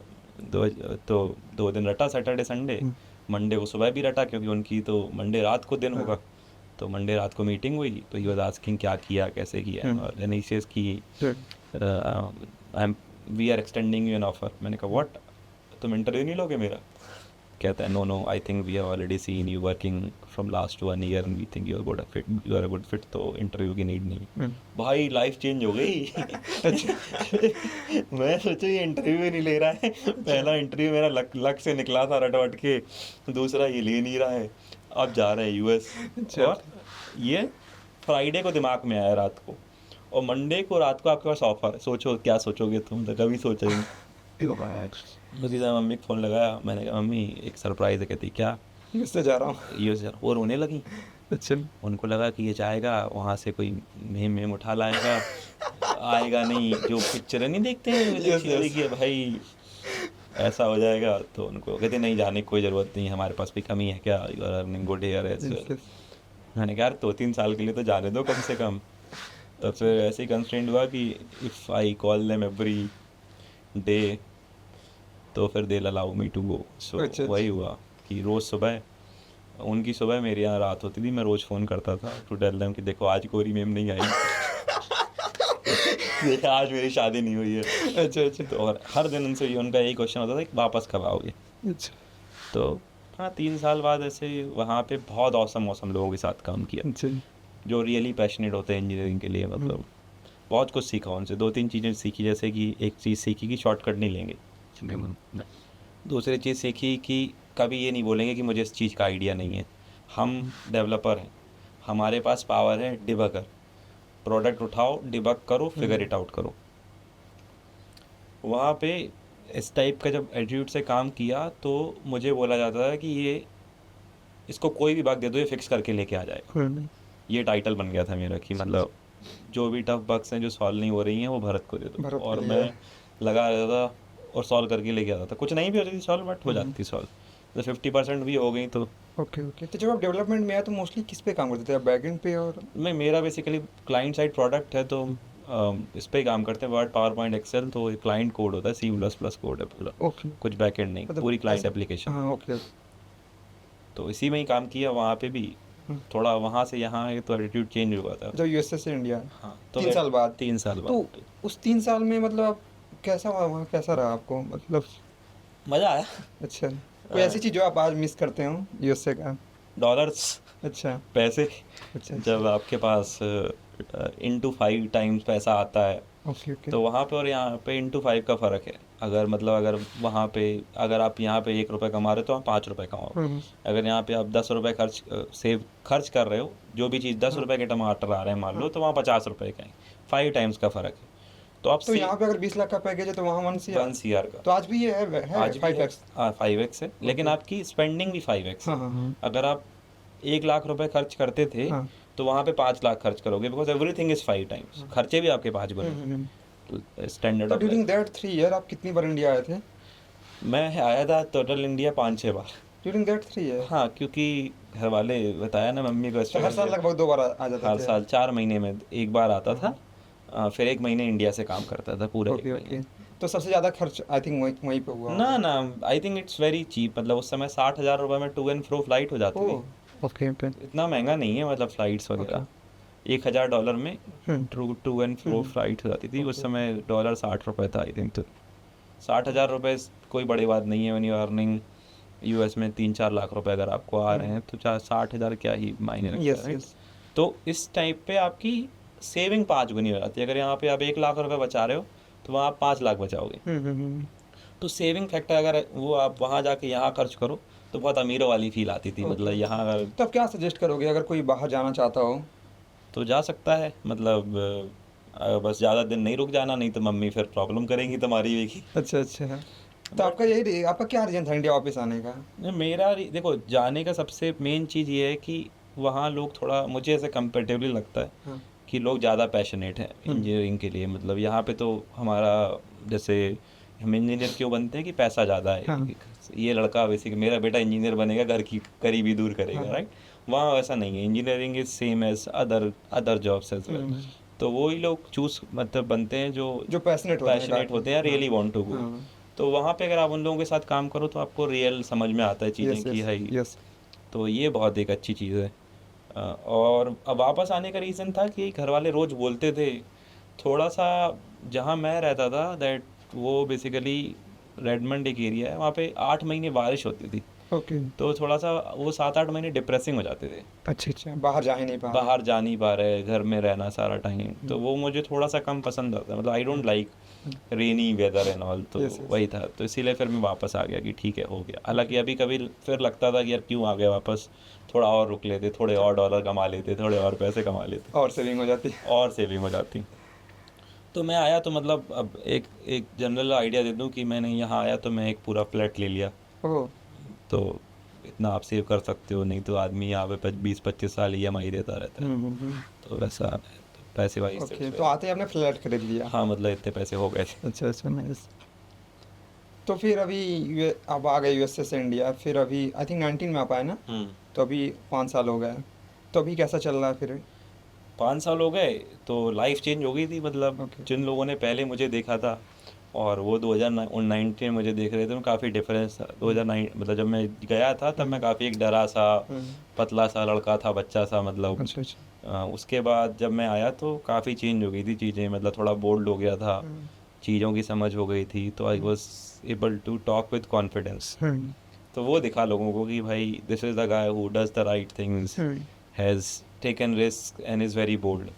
2 दिन रटा, सैटरडे संडे। मंडे को सुबह भी रटा, क्योंकि उनकी तो मंडे रात को दिन होगा। तो मंडे रात को मीटिंग हुई, तो ही वाज आस्किंग क्या किया, कैसे किया, और एनालिसिस की। We are extending you an offer. मैंने कहा व्हाट, तुम इंटरव्यू नहीं लोगे मेरा? कहता है no I think we have already seen you working from last 1 year and we think you are a good fit, तो इंटरव्यू की नीड नहीं। भाई लाइफ चेंज हो गई। मैं सोचा ये इंटरव्यू ही नहीं ले रहा है, पहला इंटरव्यू मेरा लक से निकला था रट के, दूसरा ये ले नहीं रहा है, अब जा रहे हैं यूएस। और ये फ्राइडे को दिमाग में आया रात को, और मंडे को रात को आपके पास ऑफर है। सोचो क्या सोचोगे तुम, तो कभी सोचा ही नहीं। तो सीधा मम्मी को फ़ोन लगाया, मैंने कहा मम्मी एक सरप्राइज़ है। कहती क्या? इससे जा रहा हूँ। यूएस जा रहा हूँ। वो रोने लगी। अच्छा। उनको लगा कि ये जाएगा वहाँ से कोई मेम उठा लाएगा, आएगा नहीं, जो पिक्चर नहीं देखते हैं कि भाई ऐसा हो जाएगा। तो उनको कहते नहीं जाने की कोई ज़रूरत नहीं, हमारे पास भी कमी है क्या, you are earning good here as well. मैंने कहा यार 2-3 साल के लिए तो जाने दो कम से कम। तब से ऐसे ही कंस्ट्रेंट हुआ कि if I call them every day तो फिर they allow me to go. सो वही हुआ कि रोज़ सुबह उनकी सुबह मेरे यहाँ रात होती थी, मैं रोज़ फ़ोन करता था टू टेल देम कि देखो आज कोई मेम नहीं आई। देखो आज मेरी शादी नहीं हुई है। अच्छा। तो और हर दिन उनसे उनका यही क्वेश्चन होता था कि वापस कब आओगे। अच्छा। तो हाँ 3 साल बाद ऐसे वहाँ पे बहुत औसम लोगों के साथ काम किया। अच्छा। जो रियली पैशनेट होते हैं इंजीनियरिंग के लिए, मतलब बहुत कुछ सीखा उनसे। 2-3 चीज़ें सीखी, जैसे कि एक चीज़ सीखी कि शॉर्टकट नहीं लेंगे। दूसरी चीज़ सीखी कि कभी ये नहीं बोलेंगे कि मुझे इस चीज़ का आइडिया नहीं है। हम डेवलपर हैं, हमारे पास पावर है डिबगर, प्रोडक्ट उठाओ, डिबग करो, फिगर इट आउट करो। वहाँ पे इस टाइप का जब एटीट्यूड से काम किया तो मुझे बोला जाता था कि ये इसको कोई भी बग दे दो ये फिक्स करके लेके आ जाएगा। ये टाइटल बन गया था मेरा कि मतलब जो भी टफ बग्स हैं जो सॉल्व नहीं हो रही हैं वो भरत को दे दो, और मैं लगा रहता था और सॉल्व करके लेके आता था। कुछ नहीं भी होती थी सॉल्व, बट हो जाती थी सॉल्व। तो 50% भी हो गई। तो ओके। तो जब आप डेवलपमेंट में आए तो मोस्टली किस पे काम करते थे आप, बैकएंड पे? और मेरा बेसिकली क्लाइंट साइड प्रोडक्ट है, तो इस पे ही काम करते हैं, वर्ड, पावर पॉइंट, एक्सेल। तो क्लाइंट कोड होता है, C++ कोड है पूरा। ओके। कुछ बैकएंड नहीं, पूरी क्लाइंट एप्लीकेशन। हाँ ओके। तो इसी में ही काम किया वहाँ पे भी। थोड़ा वहाँ से यहाँ आए तो एटीट्यूड चेंज हुआ था। जो यूएसए से इंडिया। हाँ, तो 3 साल बाद। 3 साल बाद। तो उस 3 साल में मतलब आप कैसा वहाँ कैसा रहा आपको, मतलब? मज़ा आया। अच्छा। कोई ऐसी चीज़ जो आप आज मिस करते हो यूएसए का? डॉलर्स। अच्छा। पैसे। अच्छा। जब आपके पास into 5 टाइम्स पैसा आता है, ओके। तो वहाँ पे और यहाँ पे into 5 का फ़र्क है। अगर वहाँ पे अगर आप यहाँ पे 1 रुपये कमा रहे हो तो वहाँ 5 रुपये कमाओ। अगर यहाँ पे आप 10 रुपये खर्च कर रहे हो, जो भी चीज़ 10 रुपये के टमाटर आ रहे हैं मान लो, तो वहाँ 50 रुपये का है। 5 टाइम्स का फ़र्क है। तो आप तो यहाँ पे अगर 20 लाख का पैकेज है तो वहाँ 1 CR का। तो आज भी ये है आज 5x। 5x है, लेकिन आपकी स्पेंडिंग भी 5x है। हाँ। अगर आप 1 लाख रुपए खर्च करते थे तो वहाँ पे 5 लाख खर्च करोगे, बिकॉज एवरीथिंग इज 5 टाइम्स। खर्चे भी आपके 5 बने। स्टैंडर्ड। ड्यूरिंग दैट 3 ईयर आप कितनी बार इंडिया आए थे? मैं आया था total India 5-6 bar. During that 3 year? हाँ, क्योंकि घर वाले बताया ना मम्मी को, हर साल लगभग 2 बार आ जाते थे? हर साल 4 महीने में 1 बार आता था। फिर 1 महीने इंडिया से काम करता था पूरे। ओके। तो सबसे ज़्यादा खर्च आई थिंक वहीं पे हुआ? ना I think it's very cheap. मतलब उस समय 60,000 रुपये में टू एंड फ्रो फ्लाइट हो जाती थी। ओके। इतना महंगा नहीं है, मतलब फ्लाइट्स वगैरह। $1,000 में टू एंड फ्रो फ्लाइट हो जाती थी। उस समय डॉलर 60 रुपये था आई थिंक। तो 60,000 रुपये कोई बड़ी बात नहीं है। व्हेन यू अर्निंग यूएस में 3-4 लाख रुपए अगर आपको आ रहे हैं तो 60,000 क्या ही मायने रखता है। तो इस टाइप पे आपकी सेविंग 5 गुनी हो जाती है। अगर यहाँ पे आप 1 लाख रुपए बचा रहे हो तो वहाँ आप 5 लाख बचाओगे। तो सेविंग फैक्टर अगर वो आप वहाँ जाके यहाँ खर्च करो तो बहुत अमीरों वाली फील आती थी। मतलब यहाँ अगर तो आप क्या सजेस्ट करोगे अगर कोई बाहर जाना चाहता हो? तो जा सकता है, मतलब बस ज़्यादा दिन नहीं रुक जाना, नहीं तो मम्मी फिर प्रॉब्लम करेंगी तुम्हारी भी की। अच्छा। तो आपका क्या रीज़न था इंडिया वापस आने का? मेरा देखो जाने का सबसे मेन चीज़ ये है कि वहाँ लोग थोड़ा, मुझे ऐसे कंपेरेटिवली लगता है कि लोग ज़्यादा पैशनेट हैं इंजीनियरिंग के लिए। मतलब यहाँ पे तो हमारा जैसे हम इंजीनियर क्यों बनते हैं कि पैसा ज़्यादा है। ये लड़का बेसिक मेरा बेटा इंजीनियर बनेगा, घर की करीबी दूर करेगा, राइट। वहाँ वैसा नहीं है। Engineering is same as other jobs as well. तो वही लोग मतलब बनते हैं जो पैशनेट होते हैं, रियली वांट टू गो। तो वहाँ पे अगर आप उन लोगों के साथ काम करो तो आपको रियल समझ में आता है चीज़ें कि है। तो ये बहुत एक अच्छी चीज़ है। और अब वापस आने का रीज़न था कि घर वाले रोज़ बोलते थे थोड़ा सा, जहाँ मैं रहता था दैट वो बेसिकली रेडमंड एक एरिया है, वहाँ पे 8 महीने बारिश होती थी, ओके। तो थोड़ा सा वो 7-8 महीने डिप्रेसिंग हो जाते थे। अच्छा, बाहर जा ही नहीं पा रहे। बाहर जा नहीं पा रहे, घर में रहना सारा टाइम, तो वो मुझे थोड़ा सा कम पसंद आता है, मतलब I don't like rainy weather and all, तो Yes, yes. वही था, तो इसीलिए फिर मैं वापस आ गया कि ठीक है, हो गया। हालांकि अभी कभी फिर लगता था कि यार क्यों आ गया वापस, थोड़ा और रुक लेते, थोड़े और डॉलर कमा लेते, थोड़े और पैसे कमा लेते, और सेविंग हो जाती है। और सेविंग हो जाती। तो मैं आया, तो मतलब अब एक एक जनरल आइडिया दे दूं कि मैंने यहाँ आया तो मैं एक पूरा फ्लैट ले लिया, ओह, तो इतना आप सेव कर सकते हो, नहीं तो आदमी यहाँ पे 20-25 साल EMI देता रहता है, तो वैसा है, तो पैसे वाइज से ओके। तो आते ही आपने फ्लैट खरीद लिया। हाँ, मतलब इतने पैसे हो गए थे। अच्छा, नाइस। तो फिर अभी अब आ गए यूएसए से इंडिया, फिर अभी आई थिंक 19 में आप आए ना, तो अभी 5 साल हो गए, तो अभी कैसा चल रहा है फिर? 5 साल हो गए तो लाइफ चेंज हो गई थी, मतलब Okay. जिन लोगों ने पहले मुझे देखा था और वो 2019 में मुझे देख रहे थे, में काफ़ी डिफरेंस था। 2009 मतलब जब मैं गया था तब मैं काफ़ी एक डरा सा, पतला सा लड़का था, बच्चा सा, मतलब अच्छा। उसके बाद जब मैं आया तो काफ़ी चेंज हो गई थी चीज़ें, मतलब थोड़ा बोल्ड हो गया था, चीज़ों की समझ हो गई थी, तो I was able to talk with confidence. तो वो दिखा लोगों को कि भाई this is the guy who does the right things, has taken risk and is very bold.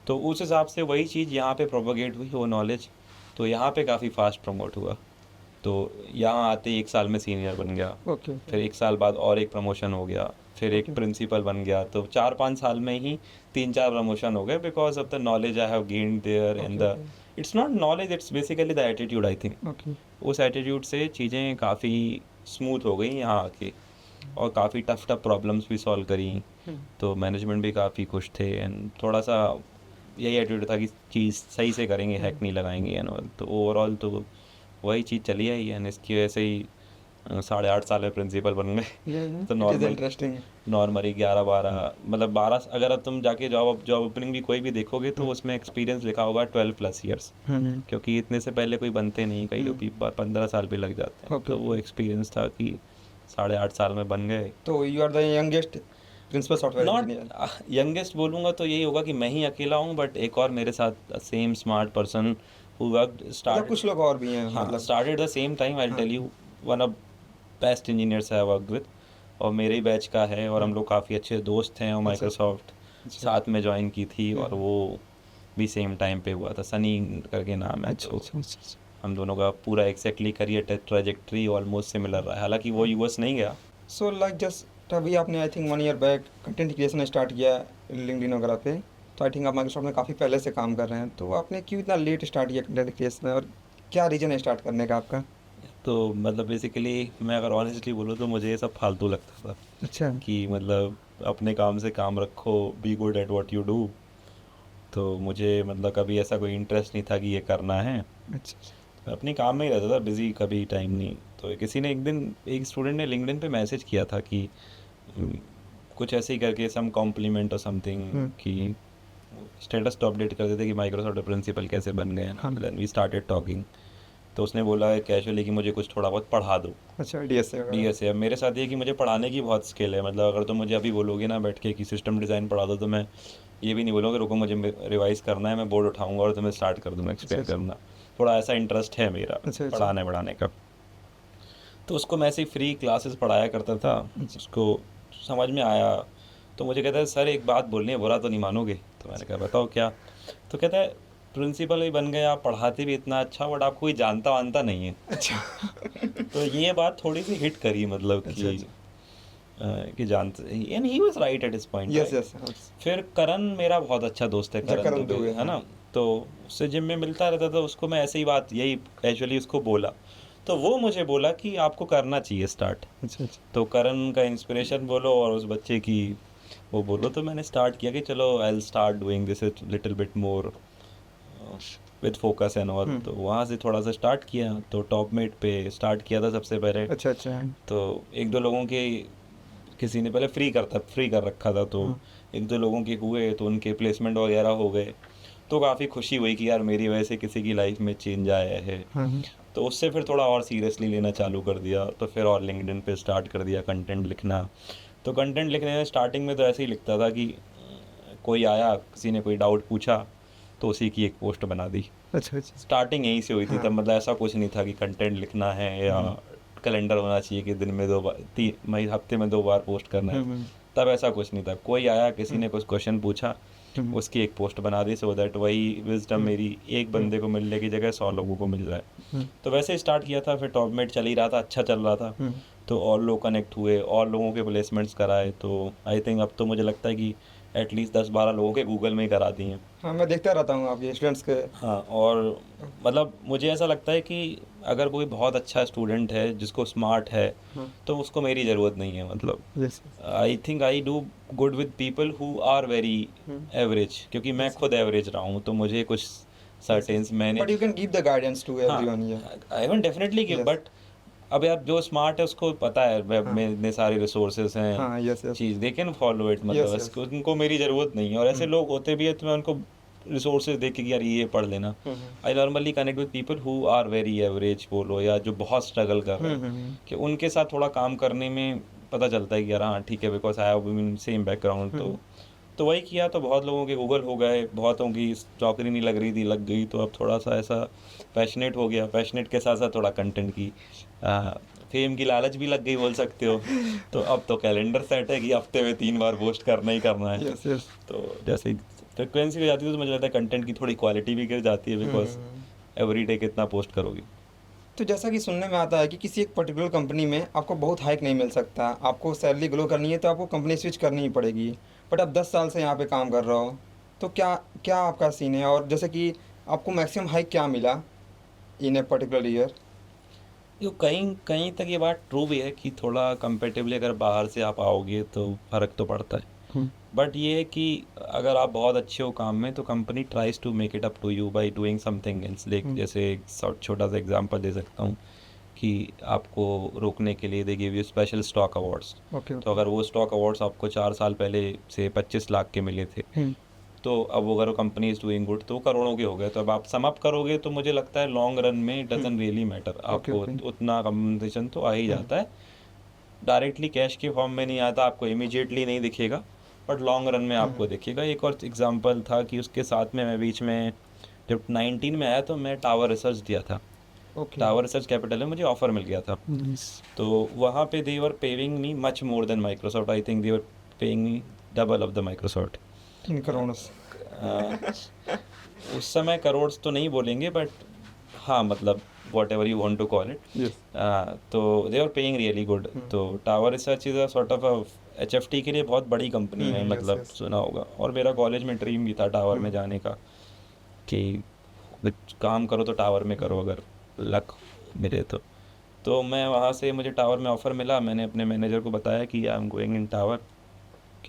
तो उस हिसाब से वही चीज़ यहाँ पे प्रोपोगेट हुई, वो नॉलेज, तो यहाँ पे काफ़ी फास्ट प्रमोट हुआ। तो यहाँ आते ही 1 साल में सीनियर बन गया, ओके। फिर 1 साल बाद और एक प्रमोशन हो गया, फिर एक प्रिंसिपल बन गया, तो 4-5 साल में ही 3-4 प्रमोशन हो गए, because of the knowledge I have gained there and the, it's not knowledge, it's basically the attitude I think. Okay. उस एटीट्यूड से चीज़ें काफ़ी स्मूथ हो गई यहाँ आके, और काफ़ी टफ प्रॉब्लम्स भी सॉल्व करी, तो मैनेजमेंट भी काफ़ी खुश थे, एंड थोड़ा सा यही एटीट्यूड था कि चीज़ सही से करेंगे, हैक नहीं लगाएंगे एंड ऑल, तो ओवरऑल तो वही चीज़ चली आई, एंड इसकी वजह से ही 8.5 साल में प्रिंसिपल बन गए। तो नॉर्मल इंटरेस्टिंग है। नॉर्मली 11-12, मतलब 12, अगर अब तुम जाके जॉब ओपनिंग भी कोई भी देखोगे तो उसमें एक्सपीरियंस लिखा होगा 12+ ईयर्स, क्योंकि इतने से पहले कोई बनते नहीं, कई लोग 15 साल भी लग जाते हैं, तो वो एक्सपीरियंस था कि 8.5 साल में बन गए। तो you are the youngest principal software not engineer? Youngest बोलूँगा तो यही होगा कि मैं ही अकेला हूँ, बट एक और मेरे साथ same smart person who worked मतलब स्टार्ट, कुछ लोग और भी हैं, हाँ, मतलब started the same time, I will tell you, one of best engineers I worked with, और मेरे ही बैच का है, और हम लोग काफ़ी अच्छे दोस्त हैं, और माइक्रोसॉफ्ट साथ में ज्वाइन की थी, और वो भी सेम टाइम पे हुआ था, सनी करके नाम है। तो हम दोनों का पूरा exactly career trajectory almost similar रहा है, हालांकि वो यूएस नहीं गया। सो लाइक जस्ट अभी आपने I think 1 year back content creation start किया लिंक्डइन वगैरह पे, तो आई थिंक आप माइक्रोसॉफ्ट में काफ़ी पहले से काम कर रहे हैं, तो आपने क्यों इतना लेट स्टार्ट किया कंटेंट क्रिएशन, और क्या रीज़न है स्टार्ट करने का आपका? तो मतलब बेसिकली मैं अगर ऑनेस्टली बोलूँ तो मुझे ये सब फालतू लगता था, अच्छा। कि मतलब अपने काम से काम रखो, be good at what you do, तो मुझे मतलब कभी ऐसा कोई इंटरेस्ट नहीं था कि ये करना है, अच्छा। अपने काम में ही रहता था बिजी, कभी टाइम नहीं। तो किसी ने एक दिन, एक स्टूडेंट ने लिंक्डइन पे मैसेज किया था कि कुछ ऐसे ही करके सम कॉम्प्लीमेंट और समथिंग, कि स्टेटस तो अपडेट कर देते कि माइक्रोसॉफ्ट प्रिंसिपल कैसे बन गए, देन वी स्टार्टेड टॉकिंग। तो उसने बोला कैजुअली कि मुझे कुछ थोड़ा बहुत पढ़ा दो, अच्छा, डीएसए डीएसए। अब मेरे साथ ये कि मुझे पढ़ाने की बहुत स्किल है, मतलब अगर तुम मुझे अभी बोलोगे ना बैठ के कि सिस्टम डिज़ाइन पढ़ा दो, तो मैं ये भी नहीं बोलूँगा रुको मुझे रिवाइज़ करना है, मैं बोर्ड उठाऊँगा और तुम्हें स्टार्ट कर दूँगा एक्सप्लेन करना। थोड़ा ऐसा इंटरेस्ट है मेरा पढ़ाने बढ़ाने का। तो उसको मैं ऐसे ही फ्री क्लासेस पढ़ाया करता था, उसको समझ में आया, तो मुझे कहता है सर एक बात बोलनी है, बुरा तो नहीं मानोगे? तो मैंने कहा बताओ क्या? तो कहता है प्रिंसिपल भी बन गए आप, पढ़ाते भी इतना अच्छा, बट आपको कोई जानता वानता नहीं है। अच्छा। तो ये बात थोड़ी सी हिट करी, मतलब कि जानते, and he was right at his point. Yes yes. फिर करण मेरा बहुत अच्छा दोस्त है, करण दुबे, है ना, तो उससे जिम में मिलता रहता था, उसको मैं ऐसे ही बात यही कैजुअली उसको बोला, तो वो मुझे बोला कि आपको करना चाहिए स्टार्ट। अच्छा। तो करण का इंस्पिरेशन बोलो और उस बच्चे की वो बोलो, तो मैंने स्टार्ट किया कि चलो I will start doing this little bit more with focus and all. तो वहाँ से थोड़ा सा स्टार्ट किया, तो टॉपमेट पे स्टार्ट किया था सबसे पहले। अच्छा अच्छा। तो 1-2 लोगों के, किसी ने पहले फ्री कर रखा था, तो 1-2 लोगों के हुए, तो उनके प्लेसमेंट वगैरह हो गए, तो काफ़ी खुशी हुई कि यार मेरी वजह से किसी की लाइफ में चेंज आया है। तो उससे फिर थोड़ा और सीरियसली लेना चालू कर दिया, तो फिर और लिंक्डइन पे स्टार्ट कर दिया कंटेंट लिखना। तो कंटेंट लिखने में स्टार्टिंग में तो ऐसे ही लिखता था कि कोई आया, किसी ने कोई डाउट पूछा, तो उसी की एक पोस्ट बना दी। अच्छा अच्छा। स्टार्टिंग यहीं से हुई थी। हाँ। तब मतलब ऐसा कुछ नहीं था कि कंटेंट लिखना है या कैलेंडर होना चाहिए कि दिन में 2 बार हफ्ते में 2 बार पोस्ट करना है। तब ऐसा कुछ नहीं था। कोई आया, किसी ने कुछ क्वेश्चन पूछा, उसकी एक पोस्ट बना दी, सो दैट वही विजडम मेरी एक बंदे को मिलने की जगह 100 लोगों को मिल रहा है। तो वैसे स्टार्ट किया था, फिर टॉपमेट चल ही रहा था, अच्छा चल रहा था, तो और लोग कनेक्ट हुए और लोगों के प्लेसमेंट्स कराए। तो आई थिंक अब तो मुझे लगता है कि एटलीस्ट 10-12 लोगों के गूगल में ही करा दिए हैं। हाँ, मैं देखता रहता हूँ आपके स्टूडेंट्स के। हाँ, और मतलब मुझे ऐसा लगता है कि अगर कोई बहुत अच्छा स्टूडेंट है जिसको स्मार्ट है, तो उसको मेरी ज़रूरत नहीं है। मतलब yes. I think I do good with people who are very average, क्योंकि मैं खुद एवरेज रहा हूँ, तो मुझे कुछ सर्टेन्स मैंने but you can give the guidance to everyone. I will definitely give, Yes. But अब यार जो स्मार्ट है उसको पता है वेब हाँ. में इतने सारे रिसोर्सेज हैं, हाँ, yes yes. Cheese they can follow it. मतलब Yes, yes. उनको मेरी ज़रूरत नहीं है, और ऐसे लोग होते भी है तो मैं उनको रिसोर्सेज देख के कि यार ये पढ़ लेना। I normally connect with people who are very average बोलो, या जो बहुत स्ट्रगल कर रहे हैं, कि उनके साथ थोड़ा काम करने में पता चलता है कि यार हाँ ठीक है, because I have been same background. तो वही किया, तो बहुत लोगों के गूगल हो गए, बहुतों की नौकरी नहीं लग रही थी, लग गई। तो अब थोड़ा सा ऐसा पैशनेट हो गया, पैशनेट के साथ साथ थोड़ा कंटेंट की फेम की लालच भी लग गई बोल सकते हो। तो अब तो कैलेंडर सेट है कि हफ्ते में 3 बार पोस्ट करना ही करना है। Yes yes. तो जैसे फ्रिक्वेंसी हो जाती है तो मुझे लगता है कंटेंट की थोड़ी क्वालिटी भी गिर जाती है, बिकॉज एवरी डे कितना पोस्ट करोगी। तो जैसा कि सुनने में आता है कि किसी एक पर्टिकुलर कंपनी में आपको बहुत हाइक नहीं मिल सकता, आपको सैलरी ग्रो करनी है तो आपको कंपनी स्विच करनी ही पड़ेगी। बट आप 10 साल से यहाँ पे काम कर रहे हो, तो क्या क्या आपका सीन है? और जैसे कि आपको मैक्सिमम हाइक क्या मिला इन ए पर्टिकुलर ईयर? यो कहीं कहीं तक ये बात ट्रू भी है कि थोड़ा कंपेटिवली अगर बाहर से आप आओगे तो फ़र्क तो पड़ता है। बट ये है कि अगर आप बहुत अच्छे हो काम में तो company tries to make it up to you by doing something else. जैसे एक छोटा सा एग्जांपल दे सकता हूँ कि आपको रोकने के लिए they give you special stock awards. Okay. तो अगर वो स्टॉक अवार्ड्स आपको 4 साल पहले से 25 लाख के मिले थे, तो अब वो अगर कंपनी इज़ डूइंग गुड तो वो करोड़ों के हो गए। तो अब आप सम अप करोगे तो मुझे लगता है लॉन्ग रन में इट डजंट रियली मैटर, आपको उतना कंपनसेशन तो आ ही जाता है। डायरेक्टली कैश के फॉर्म में नहीं आता, आपको इमीडिएटली नहीं दिखेगा, बट लॉन्ग रन में आपको दिखेगा। एक और एग्जांपल था कि उसके साथ में मैं बीच में जब 19 में आया तो मैं टावर रिसर्च दिया था। टावर रिसर्च कैपिटल में मुझे ऑफर मिल गया था। तो वहाँ पे they were paying me much more than Microsoft. I think they were paying me double of the Microsoft in crore. उस समय करोड़ तो नहीं बोलेंगे, बट हाँ मतलब whatever you want to call it. तो they are paying really good. तो Tower Research is a sort of HFT के लिए बहुत बड़ी कंपनी है, मतलब सुना होगा। और मेरा कॉलेज में ड्रीम भी था टावर में जाने का, कि काम करो तो टावर में करो अगर लक मिले तो मैं वहाँ से, मुझे टावर में ऑफ़र मिला। मैंने अपने मैनेजर को बताया कि I am going in tower.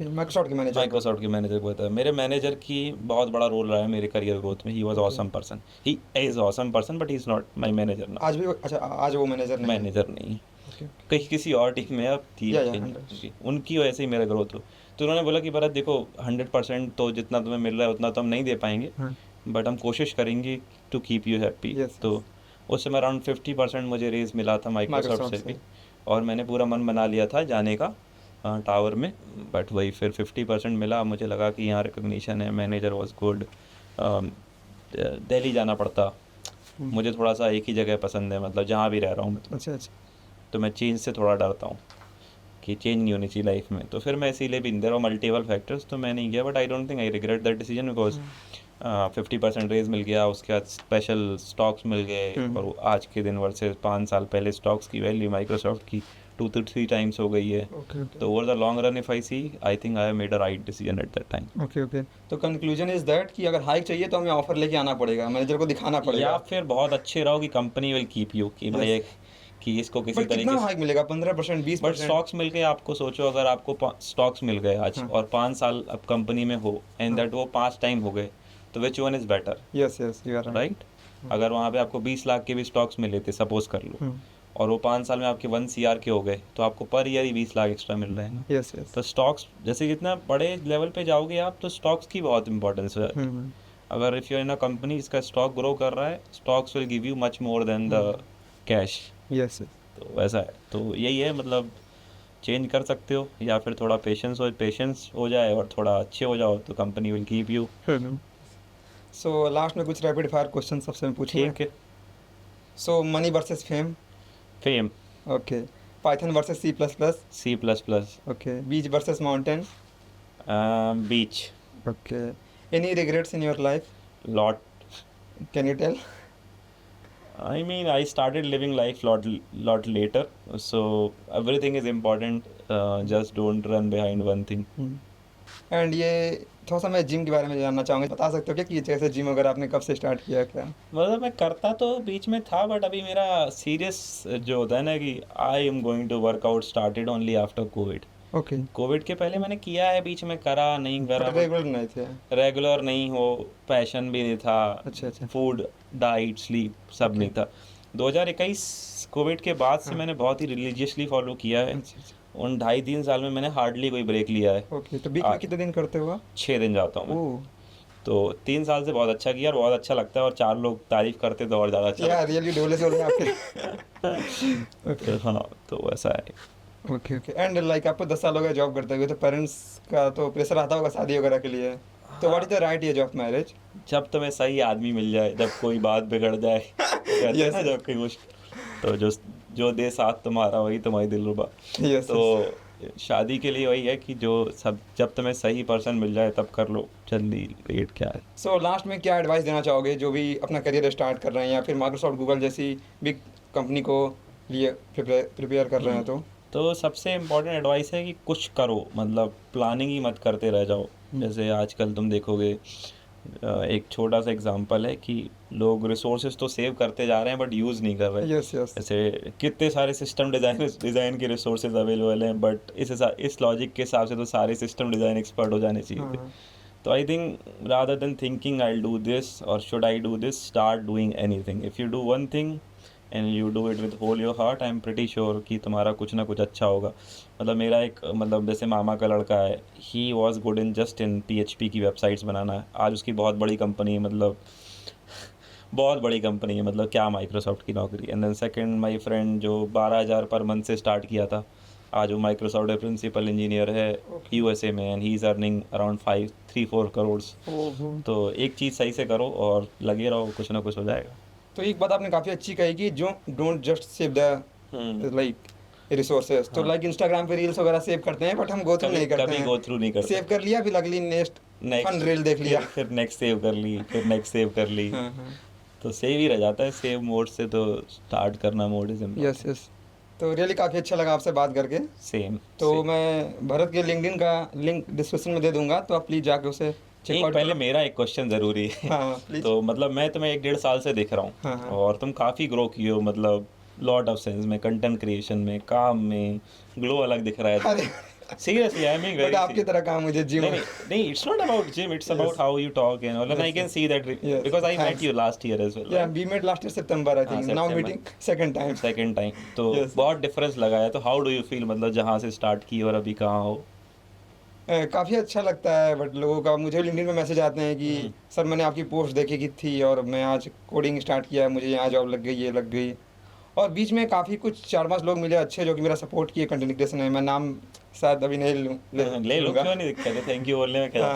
Microsoft के मैनेजर को बताया। मेरे मैनेजर की बहुत बड़ा रोल रहा है मेरे करियर ग्रोथ में। He was awesome person, he is awesome person, but he is not my manager now. आज भी? अच्छा, आज वो मैनेजर नहीं है, कहीं किसी और टीम में अब थी। उनकी वजह से ही मेरा ग्रोथ हो। तो उन्होंने बोला कि भरत देखो 100% तो जितना तुम्हें मिल रहा है उतना तो हम नहीं दे पाएंगे, बट हम कोशिश करेंगे टू कीप यू हैप्पी। तो उस समय अराउंड 50% मुझे रेज मिला था माइक्रोसॉफ्ट से भी, और मैंने पूरा मन बना लिया था जाने का टावर में। बट वही फिर 50% मिला। मुझे लगा कि यहाँ रिकग्निशन है, मैनेजर वॉज गुड। दिल्ली जाना पड़ता मुझे, थोड़ा सा एक ही जगह पसंद है, मतलब जहाँ भी रह रहा हूँ मतलब। अच्छा अच्छा। तो मैं चेंज से थोड़ा डरता हूँ कि चेंज नहीं होनी चाहिए लाइफ में। तो फिर मैं इसीलिए भी, देयर आर मल्टीपल फैक्टर्स, तो मैं नहीं गया। But I don't think I regret that decision, because 50% raise मिल गया, उसके बाद स्पेशल स्टॉक्स मिल गए। और आज के दिन वर्सेस 5 साल पहले स्टॉक्स की वैल्यू माइक्रोसॉफ्ट की 2 to 3 टाइम्स हो गई है। तो over the long run if I see, I think I have made a right decision at that time. Okay. तो कंक्लूजन इज दैट कि अगर हाइक चाहिए तो हमें ऑफर लेके आना पड़ेगा, मैनेजर को दिखाना पड़ेगा, या फिर बहुत अच्छे रहो कि कंपनी विल कीप यू, कि भाई कि इसको किसी तरीके से हाइक मिलेगा 15% 20%। बट स्टॉक्स मिल गए आपको, सोचो अगर आपको स्टॉक्स मिल गए आज और 5 साल अब कंपनी में हो, एंड दैट वो 5 टाइम हो गए, तो which one is better? Yes you are right. अगर वहाँ पे आपको 20 लाख के भी स्टॉक्स मिले थे सपोज कर लो, और वो 5 साल में आपके 1 CR के हो गए, तो आपको पर ईयर ही 20 लाख एक्स्ट्रा मिल रहे हैं ना। यस तो स्टॉक्स जैसे जितना बड़े लेवल पे जाओगे आप, तो स्टॉक्स की बहुत इंपॉर्टेंस है। अगर if you in a company इसका स्टॉक ग्रो कर रहा है, stocks will give you much more then the cash. Yes. तो वैसा है। तो यही है, मतलब चेंज कर सकते हो, या फिर थोड़ा पेशेंस हो जाए और थोड़ा अच्छे हो जाओ तो company will keep you. So last में कुछ रैपिड फायर क्वेश्चन सबसे मैं पूछूंगा। ठीक है। So money versus fame. Fame. Okay. Python versus C plus plus. C++। Okay. Beach versus mountain. Beach. Okay. Any regrets in your life? Lot. Can you tell? I mean, I started living life lot later, so everything is important. Just don't run behind one thing. And ये थोड़ा सा मैं gym के बारे में जानना चाहूँगा, बता सकते हो क्या कि जैसे जिम वगैरह आपने कब से स्टार्ट किया क्या? मतलब मैं करता तो बीच में था, बट अभी मेरा सीरियस जो होता है ना कि I am going to workout started only after covid. Okay. Covid के पहले मैंने किया है, बीच में करा नहीं करा, रेगुलर नहीं थे? रेगुलर नहीं हो, पैशन भी नहीं था, अच्छा अच्छा। फूड डाइट स्लीप सब नहीं था। 2021 कोविड के बाद से मैंने बहुत ही रिलीजियसली फॉलो किया है। अच्छा अच्छा। उन 2.5-3 साल में मैंने हार्डली कोई ब्रेक लिया है। ओके, तो वीक में कितने दिन करते हो आप? 6 दिन जाता हूँ मैं। ओह तो 3 साल से बहुत अच्छा किया और बहुत अच्छा लगता है, और 4 लोग तारीफ करते तो और ज़्यादा अच्छा या रियली डोले से हो रहे हैं आपके। लगता है। हाँ, तो वैसा है। Okay okay. एंड लाइक आपको 10 साल हो गए जॉब करते हुए, तो पेरेंट्स का तो प्रेशर आता होगा शादी वगैरह के लिए, तो what is the right age of marriage? जब तुम्हें सही आदमी मिल जाए, जब कोई बात बिगड़ जाए, कहते हैं ना, जब कोई कुछ, तो जो दे साथ तुम्हारा वही तुम्हारी दिलरुबा। यस। तो शादी के लिए वही है कि जब तुम्हें सही पर्सन मिल जाए तब कर लो, जल्दी लेट क्या है। सो लास्ट में क्या एडवाइस देना चाहोगे जो भी अपना करियर स्टार्ट कर रहे हैं या फिर माइक्रोसॉफ्ट गूगल जैसी बिग कंपनी को लिए प्रिपेयर कर रहे हैं? तो सबसे इम्पोर्टेंट एडवाइस है कि कुछ करो, मतलब प्लानिंग ही मत करते रह जाओ। जैसे आजकल तुम देखोगे, एक छोटा सा एग्जांपल है कि लोग रिसोर्सेज तो सेव करते जा रहे हैं बट यूज़ नहीं कर रहे। Yes yes. जैसे कितने सारे सिस्टम डिज़ाइन के रिसोर्सेज अवेलेबल हैं, बट इस लॉजिक के हिसाब से तो सारे सिस्टम डिज़ाइन एक्सपर्ट हो जाने चाहिए थे। तो I think rather than thinking I do this or should I do this, start doing anything. If you do one thing and you do it with whole your heart, I am pretty sure कि तुम्हारा कुछ ना कुछ अच्छा होगा। मतलब मेरा एक, मतलब जैसे मामा का लड़का है, he was good in just in PHP की वेबसाइट्स बनाना है, आज उसकी बहुत बड़ी कंपनी है, मतलब बहुत बड़ी कंपनी है, मतलब क्या माइक्रोसॉफ्ट की नौकरी। And then second my friend जो 12,000 पर मंथ से स्टार्ट किया था, आज वो माइक्रोसॉफ्ट प्रिंसिपल इंजीनियर है USA में, and he is earning around 3-4 crore. तो एक चीज़ सही से करो और लगे रहो, कुछ ना कुछ हो जाएगा। तो एक बात आपने काफ़ी अच्छी कही कि जो don't just save the like resources, तो लाइक इंस्टाग्राम पे रील्स वगैरह सेव करते हैं बट हम गो थ्रू नहीं करते कभी हैं। गो थ्रू नहीं करते। सेव कर लिया, फिर अगली नेक्स्ट फन रील देख लिया, फिर नेक्स्ट सेव कर ली, फिर नेक्स्ट सेव कर ली। तो सेव ही रह जाता है सेव मोड से, तो स्टार्ट करना mode is important. Yes yes. तो रियली काफ़ी अच्छा लगा आपसे बात करके। सेम। तो मैं भरत के लिंक्डइन का लिंक डिस्क्रिप्शन में दे दूंगा, तो आप प्लीज़ जाके उसे चेकआउट पहले मेरा एक क्वेश्चन ज़रूरी है। हाँ प्लीज। तो मतलब मैं तुम्हें 1-1.5 साल से देख रहा हूँ, हाँ, हाँ। और तुम काफ़ी ग्रो किए हो, मतलब लॉट ऑफ सेंस में, कंटेंट क्रिएशन में, काम में ग्लो अलग दिख रहा है। अरे सीरियसली आई मीन बट आपकी तरह काम मुझे जिम। नहीं, it's not about gym, it's about how you talk and all, and I can see that Yes, because I met thanks. You last year as well. Yeah we met last year September I think, now September. Meeting second time. तो Yes. बहुत difference लगा है। तो how do you feel, मतलब जहाँ से start की और अभी कहाँ हो? काफ़ी अच्छा लगता है, बट लोगों का मुझे लिंक्डइन पे मैसेज आते हैं कि सर मैंने आपकी पोस्ट देखी की थी और मैं आज कोडिंग स्टार्ट किया, मुझे यहाँ जॉब लग गई, ये लग गई। और बीच में काफ़ी कुछ 4-5 लोग मिले अच्छे जो कि मेरा सपोर्ट किए कंटेंट क्रिएशन में। मैं नाम शायद अभी नहीं ले लो, क्यों नहीं दिक्कत है, थैंक यू बोलने में क्या।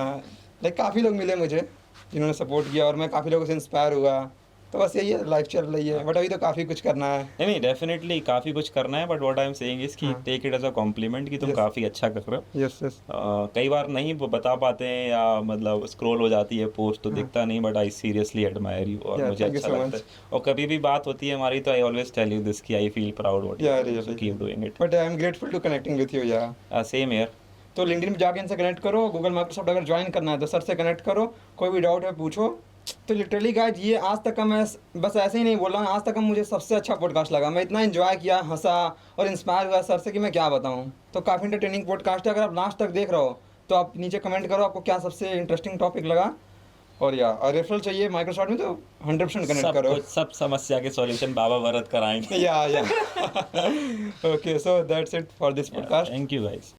लाइक काफ़ी लोग मिले मुझे जिन्होंने सपोर्ट किया और मैं काफ़ी लोगों से इंस्पायर हुआ। तो बस यही है, लाइफ चल रही है, बट अभी तो काफ़ी कुछ करना है। नहीं डेफिनेटली काफ़ी कुछ करना है, but what I am saying is कि हाँ। Take it as a compliment कि तुम Yes. काफ़ी अच्छा कर रहे हो। Yes yes. कई बार नहीं बता पाते हैं या मतलब स्क्रॉल हो जाती है पोस्ट तो दिखता नहीं, but I seriously admire you और Yeah, मुझे thank you अच्छा so लगता much. है। और कभी भी बात होती है हमारी तो I always tell you this कि I feel proud what Yeah, you really. Keep doing it. But I am grateful to connecting with you यार। Same here. तो लिंक्डइन पे जाके इनसे कनेक्ट करो, गूगल माइक्रोसॉफ्ट अगर ज्वाइन करना है तो सर से कनेक्ट करो, कोई भी डाउट है पूछो। तो लिटरली गाइस ये आज तक का मैं बस ऐसे ही नहीं बोल रहा हूँ, आज तक का मुझे सबसे अच्छा पॉडकास्ट लगा। मैं इतना एंजॉय किया, हंसा और इंस्पायर हुआ सर से कि मैं क्या बताऊँ। तो काफ़ी इंटरटेनिंग पॉडकास्ट है, अगर आप लास्ट तक देख रहे हो तो आप नीचे कमेंट करो आपको क्या सबसे इंटरेस्टिंग टॉपिक लगा। और रेफरल चाहिए माइक्रोसॉफ्ट में तो 100% कनेक्ट करो। सब समस्या के सॉल्यूशन बाबा भरत कराएंगे। या okay, so that's it for this podcast. Thank you guys.